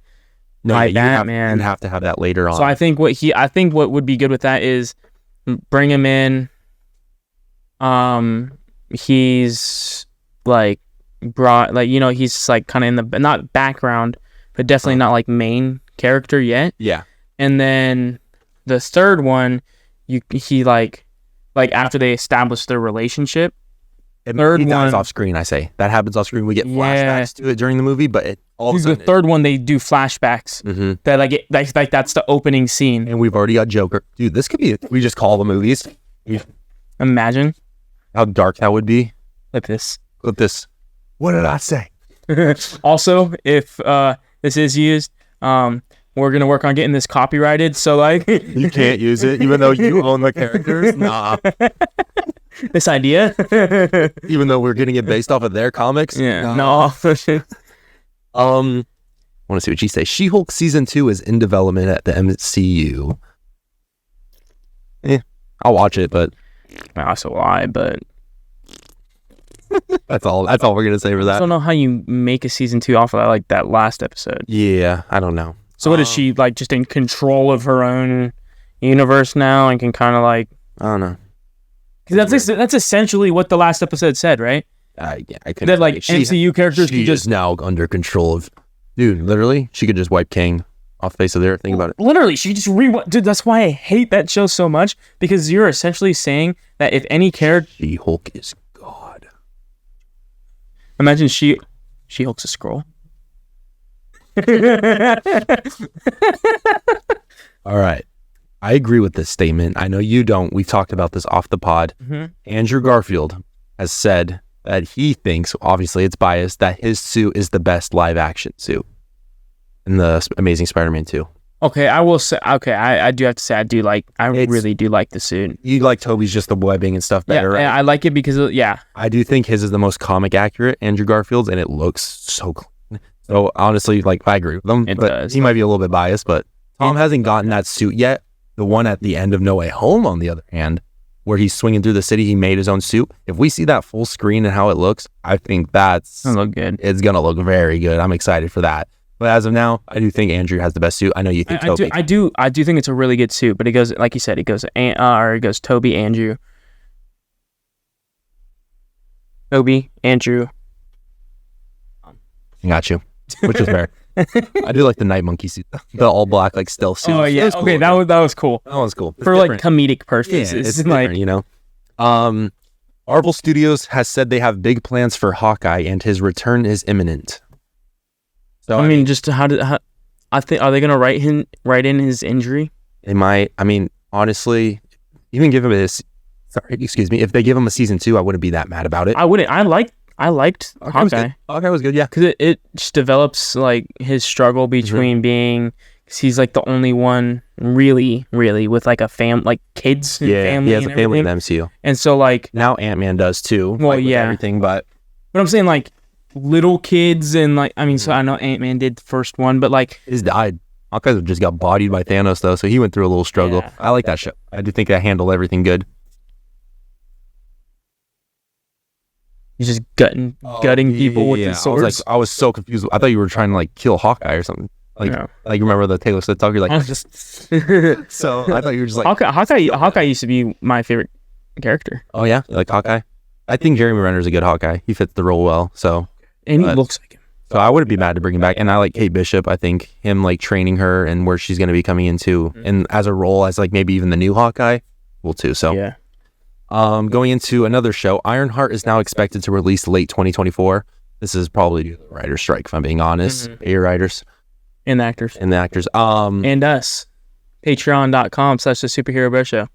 by Batman. You have to have that later on. So I think what would be good with that is bring him in. He's he's like kind of in the not background, but definitely not like main character yet. Yeah. And then the third one, after they establish their relationship. He dies off screen, I say. That happens off screen. We get flashbacks to it during the movie, but all of a sudden... The third one, they do flashbacks. Mm-hmm. That that's the opening scene. And we've already got Joker. Dude, this could be... We just call the movies. Imagine. How dark that would be. Like this. What did I say? Also, if this is used, we're gonna work on getting this copyrighted. So like, you can't use it, even though you own the characters. Nah. This idea, even though we're getting it based off of their comics. Yeah. Nah. No. I want to see what she says. She-Hulk season 2 is in development at the MCU. I'll watch it, but I also lie, but that's all we're gonna say for I that. don't know how you make a season 2 off of that, like that last episode. Yeah, I don't know. So what is she like? Just in control of her own universe now, and can kind of like, I don't know. Because that's essentially what the last episode said, right? I couldn't. That like MCU characters she can just now under control of. Dude, literally, she could just wipe Kang off the face of the earth. Think about it. Literally, she just Dude, that's why I hate that show so much, because you're essentially saying that if any character, She-Hulk is God. Imagine She-Hulk's a scroll. All right. I agree with this statement. I know you don't. We've talked about this off the pod. Mm-hmm. Andrew Garfield has said that he thinks, obviously it's biased, that his suit is the best live action suit in the Amazing Spider-Man 2. Okay, I will say. Okay, I do have to say I really do like the suit. You like Toby's just the webbing and stuff better, right? I like it because I do think his is the most comic accurate, Andrew Garfield's, and it looks so clean. So honestly, like I agree with him. It but does. He might be a little bit biased, but Tom hasn't gotten that suit yet. The one at the end of No Way Home, on the other hand, where he's swinging through the city, he made his own suit. If we see that full screen and how it looks, I think that's gonna look good. It's gonna look very good. I'm excited for that. But as of now, I do think Andrew has the best suit. I know you think Toby. I do think it's a really good suit, but it goes, like you said, it goes Toby, Andrew. Toby, Andrew. Got you. Which is fair. I do like the Night Monkey suit, the all black like stealth suit. Oh yeah, cool. okay, that was cool. That was cool. For like comedic purposes. Yeah, it's like, you know. Marvel Studios has said they have big plans for Hawkeye, and his return is imminent. So I mean, just I think, are they gonna write in his injury? They might. I mean, honestly, even give him if they give him a season 2, I wouldn't be that mad about it. I wouldn't. I liked Hawkeye. Hawkeye was good, yeah. Because it just develops like his struggle between being, because he's like the only one really with like a like kids and family. He has and a family in everything. the MCU. And so like now Ant-Man does too. Well, like, with yeah, everything, but I'm saying like little kids and like, I mean, so I know Ant-Man did the first one, but like his died. Hawkeye just got bodied by Thanos though, so he went through a little struggle. Yeah. I like that show. I do think I handled everything good. he's just gutting people with his swords. I was so confused. I thought you were trying to like kill Hawkeye or something. Like, like remember the Taylor Swift talk? You're like, so I thought you were just like Hawkeye used to be my favorite character. Oh yeah, you like Hawkeye? I think Jeremy Renner's a good Hawkeye. He fits the role well. So and he looks like him. So I wouldn't be mad to bring him back. And I like Kate Bishop. I think him like training her and where she's going to be coming into and as a role as like maybe even the new Hawkeye will too. So yeah. Going into another show, Ironheart is now expected to release late 2024. This is probably due to the writer's strike, if I'm being honest. Pay your writers. And the actors. And the actors. And us. Patreon.com/The Superhero Bro Show.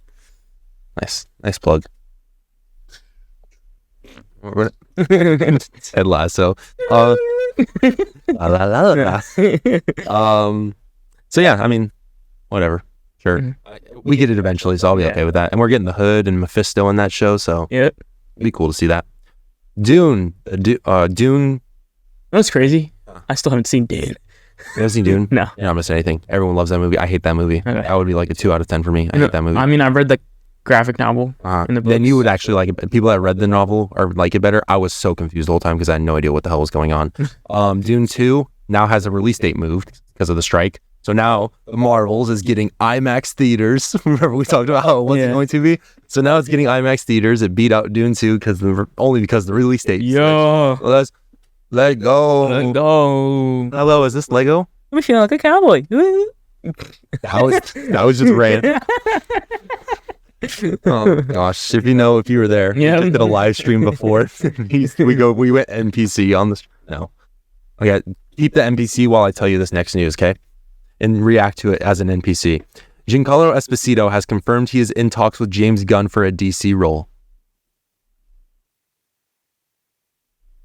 Nice plug. Ted Lasso. So yeah, I mean, whatever. Sure. We get it eventually, so I'll be okay with that. And we're getting the Hood and Mephisto in that show, so yep. It'd be cool to see that. Dune. That's crazy. I still haven't seen Dune. You haven't seen Dune? No. You're not missing anything. Everyone loves that movie. I hate that movie. Okay. That would be like a 2 out of 10 for me. I hate that movie. I mean, I've read the graphic novel in the books. Then you would actually like it. People that read the novel or like it better. I was so confused the whole time because I had no idea what the hell was going on. Dune 2 now has a release date moved because of the strike. So now Marvel's is getting IMAX theaters. Remember we talked about how it wasn't going to be? So now it's getting IMAX theaters. It beat out Dune 2 only because the release date. Yo. Let's let go. Let go. Hello, is this Lego? We feel like a cowboy. That was just rain. Oh gosh! If you were there, we just did a live stream before. We went NPC on this. No, okay. Keep the NPC while I tell you this next news, okay? And react to it as an NPC. Giancarlo Esposito has confirmed he is in talks with James Gunn for a DC role.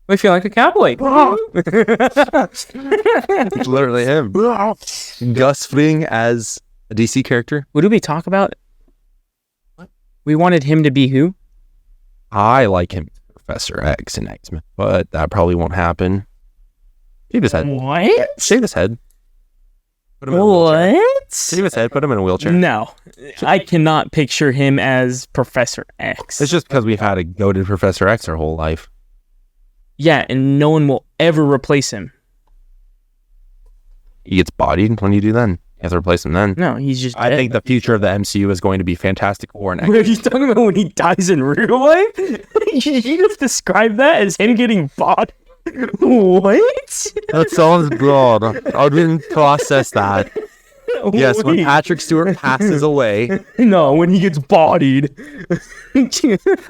We feel like a cowboy. It's literally him. Gus Fring as a DC character. What did we talk about? What? We wanted him to be who? I like him, Professor X in X-Men, but that probably won't happen. Shave his head. What? Shave his head. Put him in a wheelchair. What? Shave his head. Put him in a wheelchair. No, I cannot picture him as Professor X. It's just because we've had a goated Professor X our whole life. Yeah, and no one will ever replace him. He gets bodied. When do you do then? You have to replace him then. No, he's just I dead. think the future of the MCU is going to be Fantastic Four and What are you talking about when he dies in real life? You just described that as him getting bodied? What? That sounds good. I didn't process that. Yes, when Patrick Stewart passes away. No, when he gets bodied.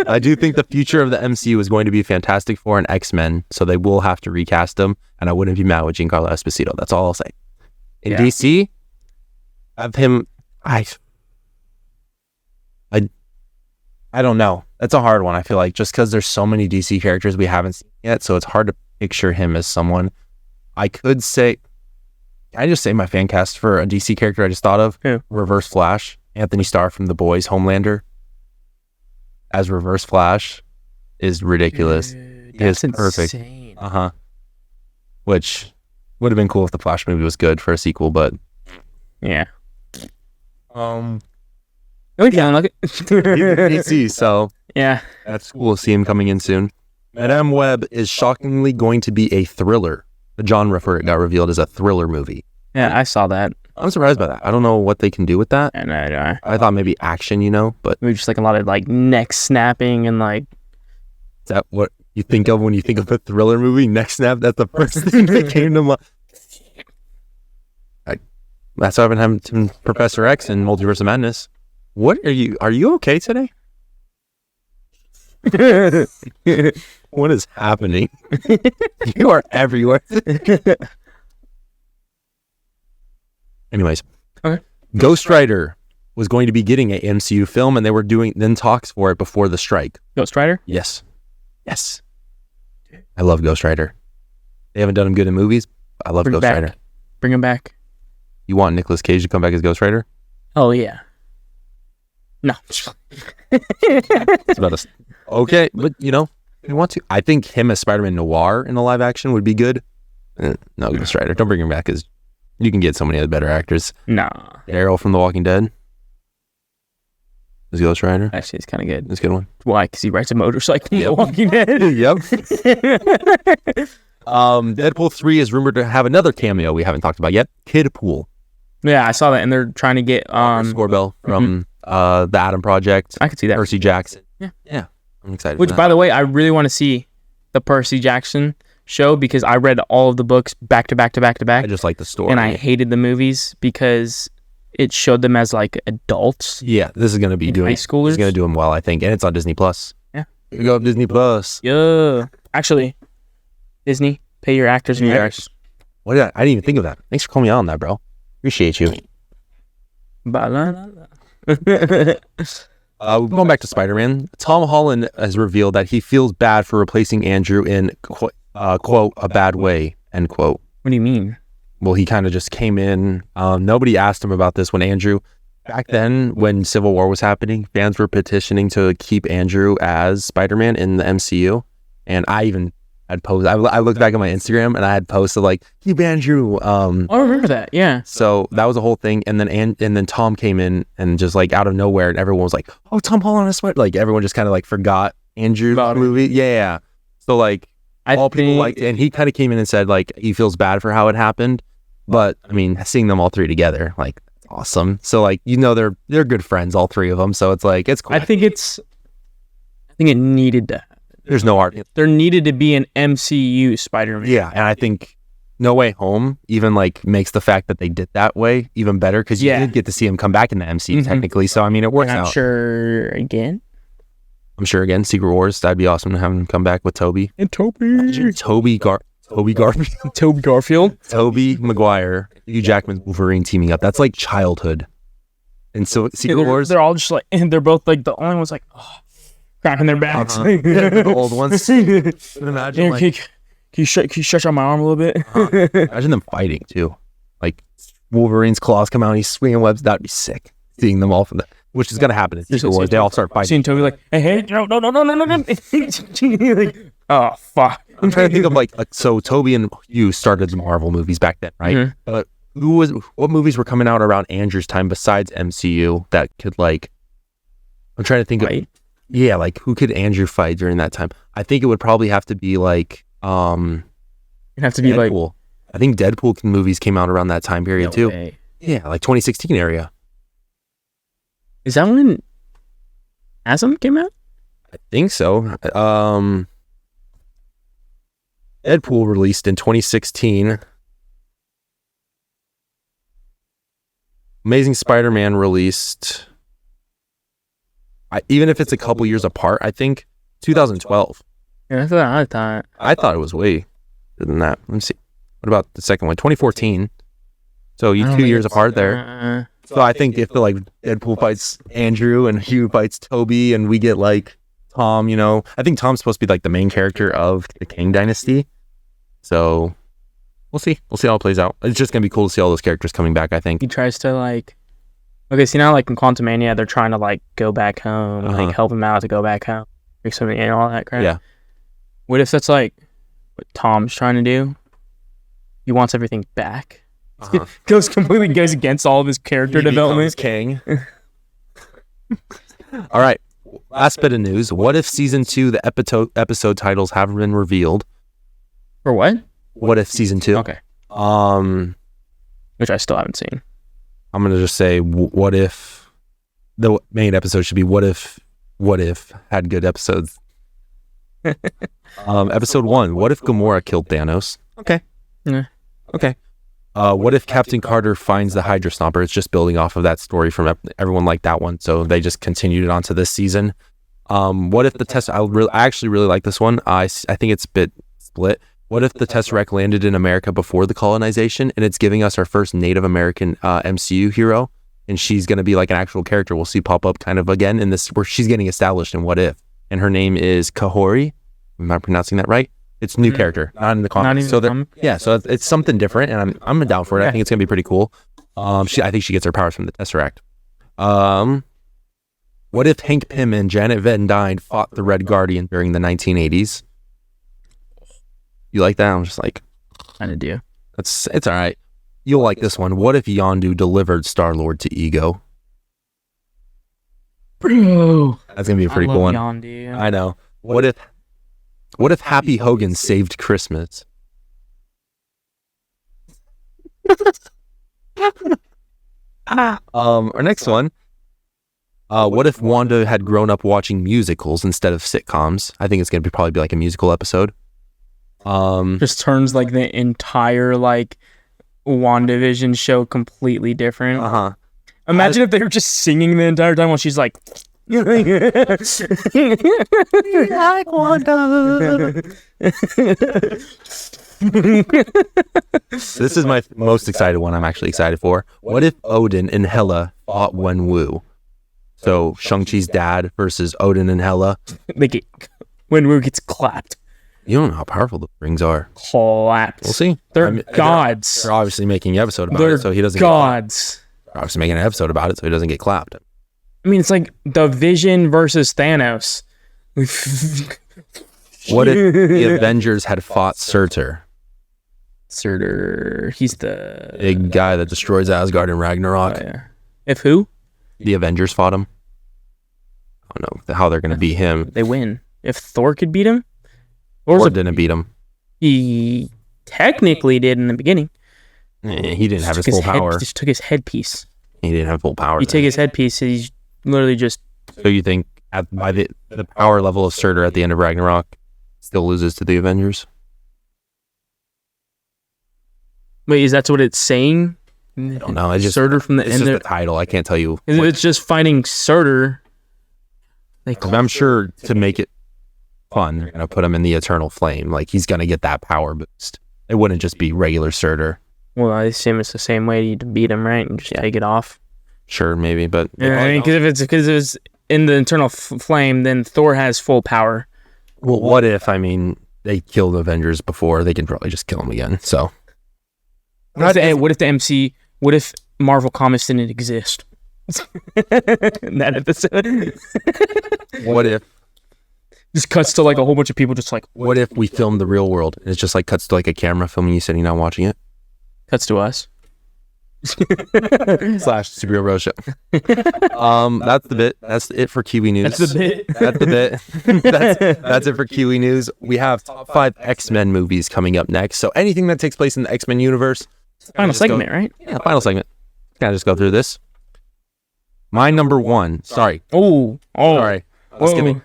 I do think the future of the MCU is going to be Fantastic Four and X-Men, so they will have to recast them, and I wouldn't be mad with Giancarlo Esposito. That's all I'll say. In DC, have him... I don't know. That's a hard one, I feel like, just because there's so many DC characters we haven't seen yet, so it's hard to picture him as someone. I could say... Can I just say my fan cast for a DC character I just thought of? Who? Reverse Flash. Anthony Starr from The Boys, Homelander. As Reverse Flash is ridiculous. Dude, He is that's perfect. insane. Which would have been cool if the Flash movie was good for a sequel, but... Yeah. Oh, yeah, look at DC, so... Yeah. That's cool to see him coming in soon. Madame Web is shockingly going to be a thriller. The genre for it got revealed as a thriller movie. Yeah, I saw that. I'm surprised by that. I don't know what they can do with that. And I thought maybe action, but... maybe just like a lot of like neck snapping and like... Is that what you think of when you think of a thriller movie? Neck snap? That's the first thing that came to mind. That's why I've been having Professor X and Multiverse of Madness. What are you okay today? What is happening? You are everywhere. Anyways. Okay. Ghost Rider was going to be getting an MCU film, and they were doing talks for it before the strike. Ghost Rider? Yes. I love Ghost Rider. They haven't done him good in movies. I love Ghost Rider. Bring him back. You want Nicolas Cage to come back as Ghost Rider? Oh, yeah. No. It's about us. Okay, but if you want to. I think him as Spider-Man Noir in a live action would be good. No, Ghost Rider. Don't bring him back, because you can get so many other better actors. Nah. Daryl from The Walking Dead is Ghost Rider. Actually, it's kind of good. That's a good one. Why? Because he rides a motorcycle in Yep. The Walking Dead? Yep. Deadpool 3 is rumored to have another cameo we haven't talked about yet. Kidpool. Yeah, I saw that, and they're trying to get Scorbell from the Adam Project. I could see that. Percy Jackson. Yeah. I'm excited. Which, by the way, I really want to see the Percy Jackson show, because I read all of the books back to back to back to back. I just like the story. And I hated the movies because it showed them as like adults. Yeah, this is going to be doing... high schoolers. It's going to do them well, I think. And it's on Disney+. Yeah. Here we go, Disney+. Yeah. Actually, Disney, pay your actors and writers. What did I didn't even think of that. Thanks for calling me out on that, bro. Appreciate you. Going back to Spider-Man, Tom Holland has revealed that he feels bad for replacing Andrew in, quote, a bad way, end quote. What do you mean? Well, he kind of just came in. Nobody asked him about this when Andrew... Back then, when Civil War was happening, fans were petitioning to keep Andrew as Spider-Man in the MCU. And I even had posted... I looked back at my Instagram, and I had posted, keep Andrew... I remember that, yeah. So that was a whole thing, and then Tom came in and just out of nowhere, and everyone was like, "Oh, Tom Holland is Spider." Everyone just kind of forgot Andrew's movie. Yeah. So all people liked it, and he kind of came in and said he feels bad for how it happened, but I mean, seeing them all three together, it's awesome. So they're good friends, all three of them. So it's cool. I think it needed to happen. There's no art. There needed to be an MCU Spider-Man. Yeah, and I think No Way Home even makes the fact that they did that way even better, because you did get to see him come back in the MCU technically. So I mean, it works out. I'm sure again, Secret Wars. That'd be awesome to have him come back with Toby. And Toby Garfield. Tobey Garfield. Tobey Maguire, Hugh Jackman's Wolverine teaming up. That's childhood. And so Secret Wars. They're all just they're both the only ones cracking their backs. The old ones. Imagine, Can you stretch out my arm a little bit? Imagine them fighting too. Like Wolverine's claws come out, and he's swinging webs. That'd be sick. Seeing them all from the, which is gonna happen in Secret Wars. They all start fighting. Seeing Toby like, hey, no. Like, oh fuck. I'm trying to think of like so Toby and Hugh started the Marvel movies back then, right? Mm-hmm. But what movies were coming out around Andrew's time besides MCU that could like? I'm trying to think of. Yeah, like who could Andrew fight during that time? I think it would probably have to be like It'd have to be Deadpool. like, I think Deadpool movies came out around that time period too. Way. Yeah, like 2016 area. Is that when Asm came out? I think so. Deadpool released in 2016. Amazing Spider-Man released, even if it's a couple years apart, I think 2012. Yeah, that's what I thought. I thought it was way better than that. Let me see. What about the second one? 2014. So you 2 years apart there. So I think if like Deadpool fights Andrew and Hugh fights Toby and we get like Tom, you know, I think Tom's supposed to be like the main character of the Kang Dynasty. So we'll see. We'll see how it plays out. It's just going to be cool to see all those characters coming back, I think. He tries to like, okay, see now like in Quantumania, they're trying to like go back home, like help him out to go back home, or something, and all that crap. Yeah. What if that's like what Tom's trying to do? He wants everything back. Goes against all of his character development. Kang. All right. Last bit of news. What if season 2, the episode titles haven't been revealed? For what? What if season 2? Okay. Which I still haven't seen. I'm gonna just say, what if the main episode should be what if had good episodes. Episode 1. What if Gamora killed Thanos? Okay. Yeah. Okay. What if Captain Carter finds the Hydra Stomper? It's just building off of that story from everyone liked that one, so they just continued it onto this season. What if the I actually really like this one. I think it's a bit split. What if the Tesseract landed in America before the colonization, and it's giving us our first Native American MCU hero, and she's going to be like an actual character we'll see pop up kind of again in this, where she's getting established in What If, and her name is Kahori. Am I pronouncing that right? It's a new character, not in the comics. So it's something different, and I'm down for it. I think it's gonna be pretty cool. I think she gets her powers from the Tesseract. What if Hank Pym and Janet Van Dyne fought the Red Guardian during the 1980s? You like that? I'm just like, kind of do. It's all right. You'll like this one. What if Yondu delivered Star-Lord to Ego? Bro, that's gonna be a pretty cool one. Yondu. I know. What if Happy Hogan saved Christmas? Our next one. What if Wanda had grown up watching musicals instead of sitcoms? I think it's gonna probably be like a musical episode. Just turns like the entire like WandaVision show completely different. Imagine if they were just singing the entire time while she's like. Like Wanda. This is my most excited one. I'm actually excited for. What if Odin and Hela fought Wenwu? So Shang-Chi's dad versus Odin and Hela. Wenwu gets clapped. You don't know how powerful the rings are. Clapped. We'll see. They're gods. They're obviously making an episode about it, so he doesn't. Gods. They're obviously making an episode about it, so he doesn't get clapped. I mean, it's like the Vision versus Thanos. What if the Avengers had fought Surtur? Surtur, he's the big guy that destroys Asgard in Ragnarok. Oh, yeah. If who? The Avengers fought him. I don't know how they're going to beat him. They win. If Thor could beat him? Thor didn't beat him. He technically did in the beginning. He didn't have his full power. He just took his headpiece. He didn't have full power. You take his headpiece, he's literally just... So you think by the power level of Surtur at the end of Ragnarok still loses to the Avengers? Wait, is that what it's saying? I don't know. It's just Surtur from the end. It's just the title. I can't tell you. If it's just fighting Surtur... I'm sure to make it fun, they're going to put him in the Eternal Flame. Like, he's going to get that power boost. It wouldn't just be regular Surtur. Well, I assume it's the same way to beat him, right? And just take it off. Sure, maybe, but... Yeah, I mean, because if it's in the Eternal Flame, then Thor has full power. Well, what if, they killed Avengers before? They can probably just kill them again, so. What if Marvel Comics didn't exist? In that episode. What if? Just cuts to like a whole bunch of people just like. What if we filmed the real world and it's just like cuts to like a camera filming you sitting down watching it? Cuts to us. / Superhero Bro Show. That's the bit. That's it for Kiwi News. That's the bit. That's the bit. That's it for Kiwi News. We have top 5 X-Men movies coming up next. So anything that takes place in the X-Men universe. Final segment, right? Yeah, final segment. Can I just go through this? My number 1. Sorry. Oh. Sorry.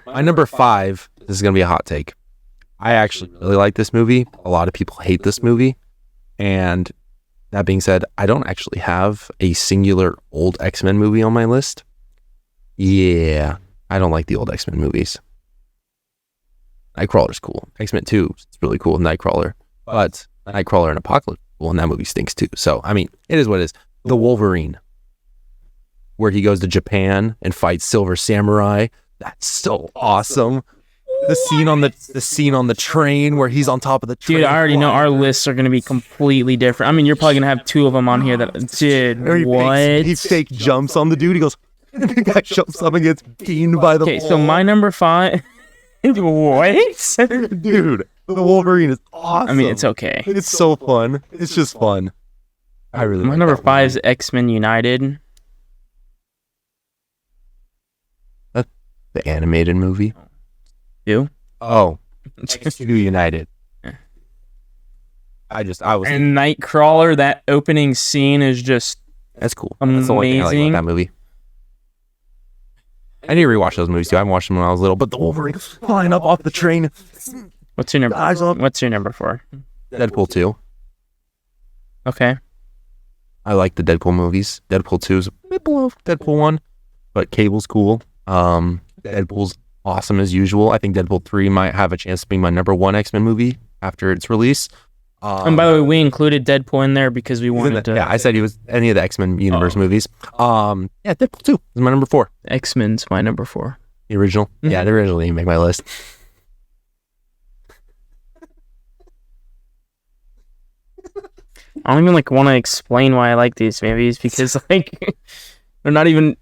My number 5. This is gonna be a hot take. I actually really like this movie. A lot of people hate this movie, and that being said, I don't actually have a singular old X-Men movie on my list. Yeah, I don't like the old X-Men movies. Nightcrawler's cool. X-Men 2 is really cool with Nightcrawler. But Nightcrawler and Apocalypse, well, and that movie stinks too. So, it is what it is. The Wolverine, where he goes to Japan and fights Silver Samurai. That's so awesome. The scene on the train where he's on top of the train. Dude, I already know our lists are going to be completely different. You're probably going to have 2 of them on here that, dude, what? He fake jumps on the dude. He goes, and the guy jumps up and gets beamed by the Okay, so my number 5. What? Dude, the Wolverine is awesome. It's okay. It's so fun. It's just fun. I really My like number that 5 movie. is X-Men United. The animated movie. You? Oh, X2 United. I was. And Nightcrawler, that opening scene is just That's cool. That's the only thing I like about that movie. I need to rewatch those movies too. I watched them when I was little, but the Wolverine flying up off the train. What's your number 4? Deadpool 2. Okay. I like the Deadpool movies. Deadpool 2 is a bit below Deadpool 1, but Cable's cool. Deadpool's awesome as usual. I think Deadpool 3 might have a chance to be my number 1 X-Men movie after its release. And by the way, we included Deadpool in there because we wanted to. Yeah, I said he was any of the X-Men universe movies. Yeah, Deadpool 2 is my number 4. X-Men's my number 4. The original? Mm-hmm. Yeah, the original didn't make my list. I don't even want to explain why I like these movies because they're not even.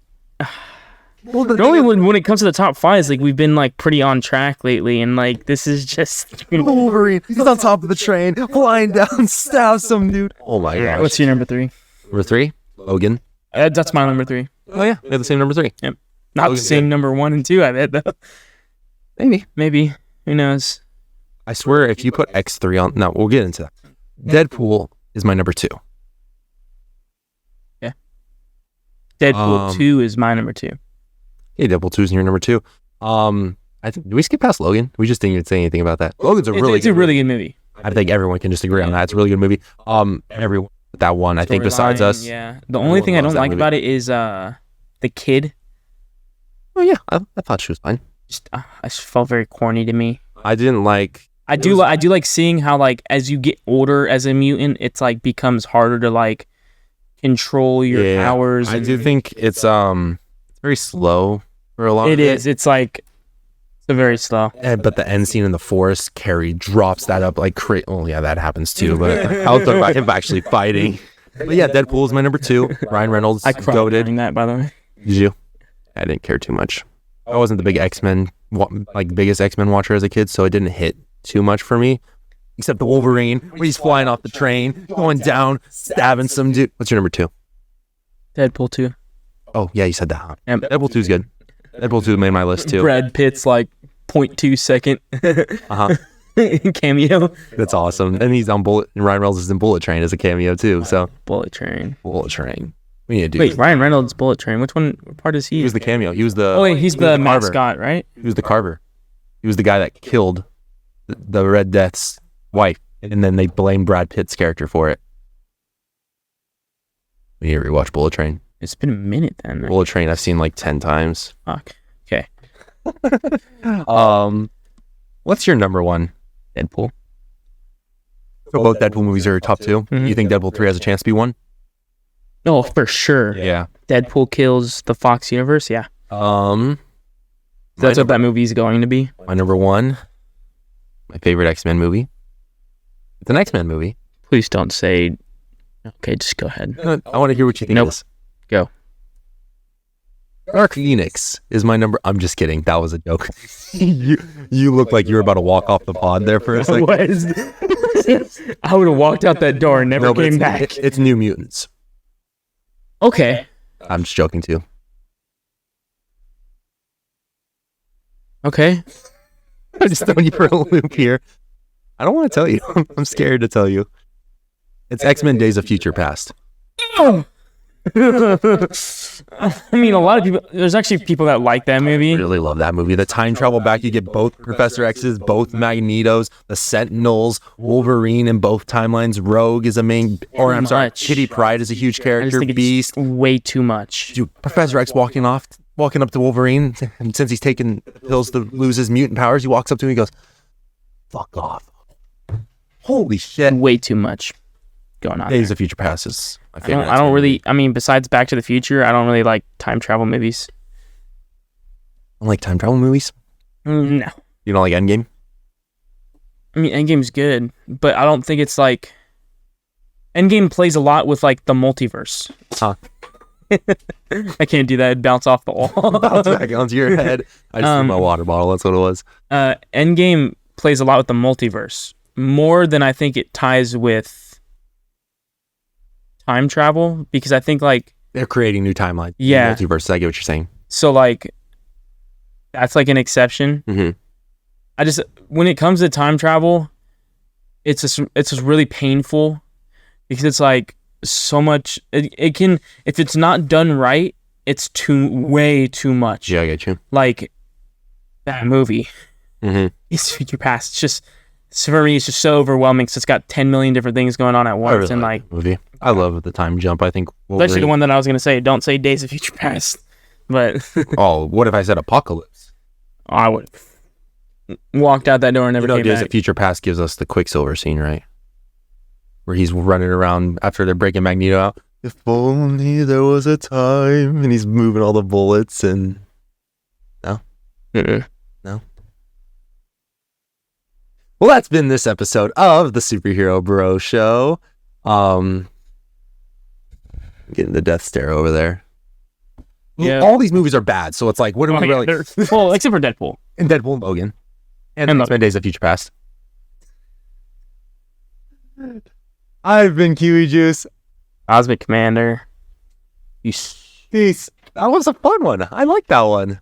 Well, only when it comes to the top 5 is we've been pretty on track lately, and this is just Wolverine. He's on top of the train, flying down, stabs some dude. Oh my gosh. What's your number 3? Number 3, Logan. That's my number 3. Oh yeah, we have the same number 3. Yep. Not Logan's the same good. Number 1 and 2. I bet though. Maybe. Who knows? I swear, if you put X3 on, no, we'll get into that. Deadpool is my number 2. Yeah. Deadpool 2 is my number 2. Hey, Deadpool 2 is your number 2. I think, did we skip past Logan? We just didn't even say anything about that. Logan's a really good movie. I think everyone can just agree on that. It's a really good movie. Everyone that one, I think, besides us. Yeah. The only thing I don't like about it is the kid. Oh yeah, I thought she was fine. I just felt very corny to me. I didn't like. I do like seeing how as you get older as a mutant, it's becomes harder to control your powers. I do think it's very slow for a lot. It is. It's very slow. But the end scene in the forest, Carrie drops that up like crazy. Oh yeah, that happens too. But I was talking about him actually fighting. But yeah, Deadpool is my number 2. Ryan Reynolds. I cried during that, by the way. Did you? I didn't care too much. I wasn't the big X-Men, biggest X-Men watcher as a kid, so it didn't hit too much for me. Except the Wolverine, where he's flying off the train, going down, stabbing some dude. What's your number 2? Deadpool 2. Oh yeah, you said that. Yep. Deadpool 2 is good. Deadpool 2 made my list too. Brad Pitt's 0.2 second cameo. That's awesome. And he's on Bullet. And Ryan Reynolds is in Bullet Train as a cameo too. So Bullet Train. We need to do. Wait, Ryan Reynolds Bullet Train. Which one? What part is he? He was the cameo. He was the. Oh wait, he's the mascot, right? He was the Carver. He was the guy that killed the Red Death's wife, and then they blame Brad Pitt's character for it. We need to rewatch Bullet Train. It's been a minute then. Bullet Train I've seen 10 times. Fuck. Okay. What's your number 1? Deadpool. So both Deadpool movies are your top 2. Mm-hmm. You think Deadpool 3 has a chance to be 1? Oh, for sure. Yeah. Deadpool kills the Fox universe. Yeah. That's what that movie is going to be. My number one, my favorite X-Men movie. It's an X-Men movie. Please don't say. Okay, just go ahead. I want to hear what you think of this. Go. Dark Phoenix is my number. I'm just kidding. That was a joke. you look like you were about to walk off the pod there for a second. I would have walked out that door and never came back. It's New Mutants. Okay. I'm just joking too. Okay. I'm just throwing you for a loop here. I don't want to tell you. I'm scared to tell you. It's X-Men Days of Future Past. I mean, a lot of people. There's actually people that like that movie. I really love that movie. The time travel back, you get both Professor X's, both Magnetos, the Sentinels, Wolverine in both timelines. Rogue is a main, or I'm sorry, Kitty Pryde is a huge character. Beast, way too much. Dude, Professor X walking up to Wolverine, and since he's taken pills to lose his mutant powers, he walks up to him and he goes, "Fuck off!" Holy shit! Way too much going on. Days of Future Past is my favorite. I don't really. I mean, besides Back to the Future, I don't really like time travel movies. I don't like time travel movies. No. You don't like Endgame? I mean, Endgame's good, but I don't think it's like. Endgame plays a lot with like the multiverse. Huh. I can't do that. It'd bounce off the wall. Bounce back onto your head. I just threw my water bottle. That's what it was. Endgame plays a lot with the multiverse. More than I think it ties with time travel, because I think like they're creating new timelines. Yeah. Multiverse. I get what you're saying. So like that's like an exception. Mm-hmm. When it comes to time travel, it's just really painful, because it's like so much. It can, if it's not done right, it's way too much. Yeah, I get you. Like that movie. Mm-hmm. It's Future Past. It's just, for me, it's just so overwhelming. So it's got 10 million different things going on at once. I really and like that movie. I love the time jump. I think that's actually the one that I was gonna say. Don't say Days of Future Past. But oh, what if I said Apocalypse? I would have walked out that door and never came Days back. of Future Past gives us the Quicksilver scene, right? Where he's running around after they're breaking Magneto out. If only there was a time, and he's moving all the bullets and no. No. Well, that's been this episode of the Superhero Bro Show. Getting the death stare over there. Yeah. All these movies are bad, so it's like, what are we really? Well, except for Deadpool. And Deadpool and Logan. And X-Men Days of Future Past. I've been KiwiJuice. Cosmic Commander. Peace. That was a fun one. I like that one.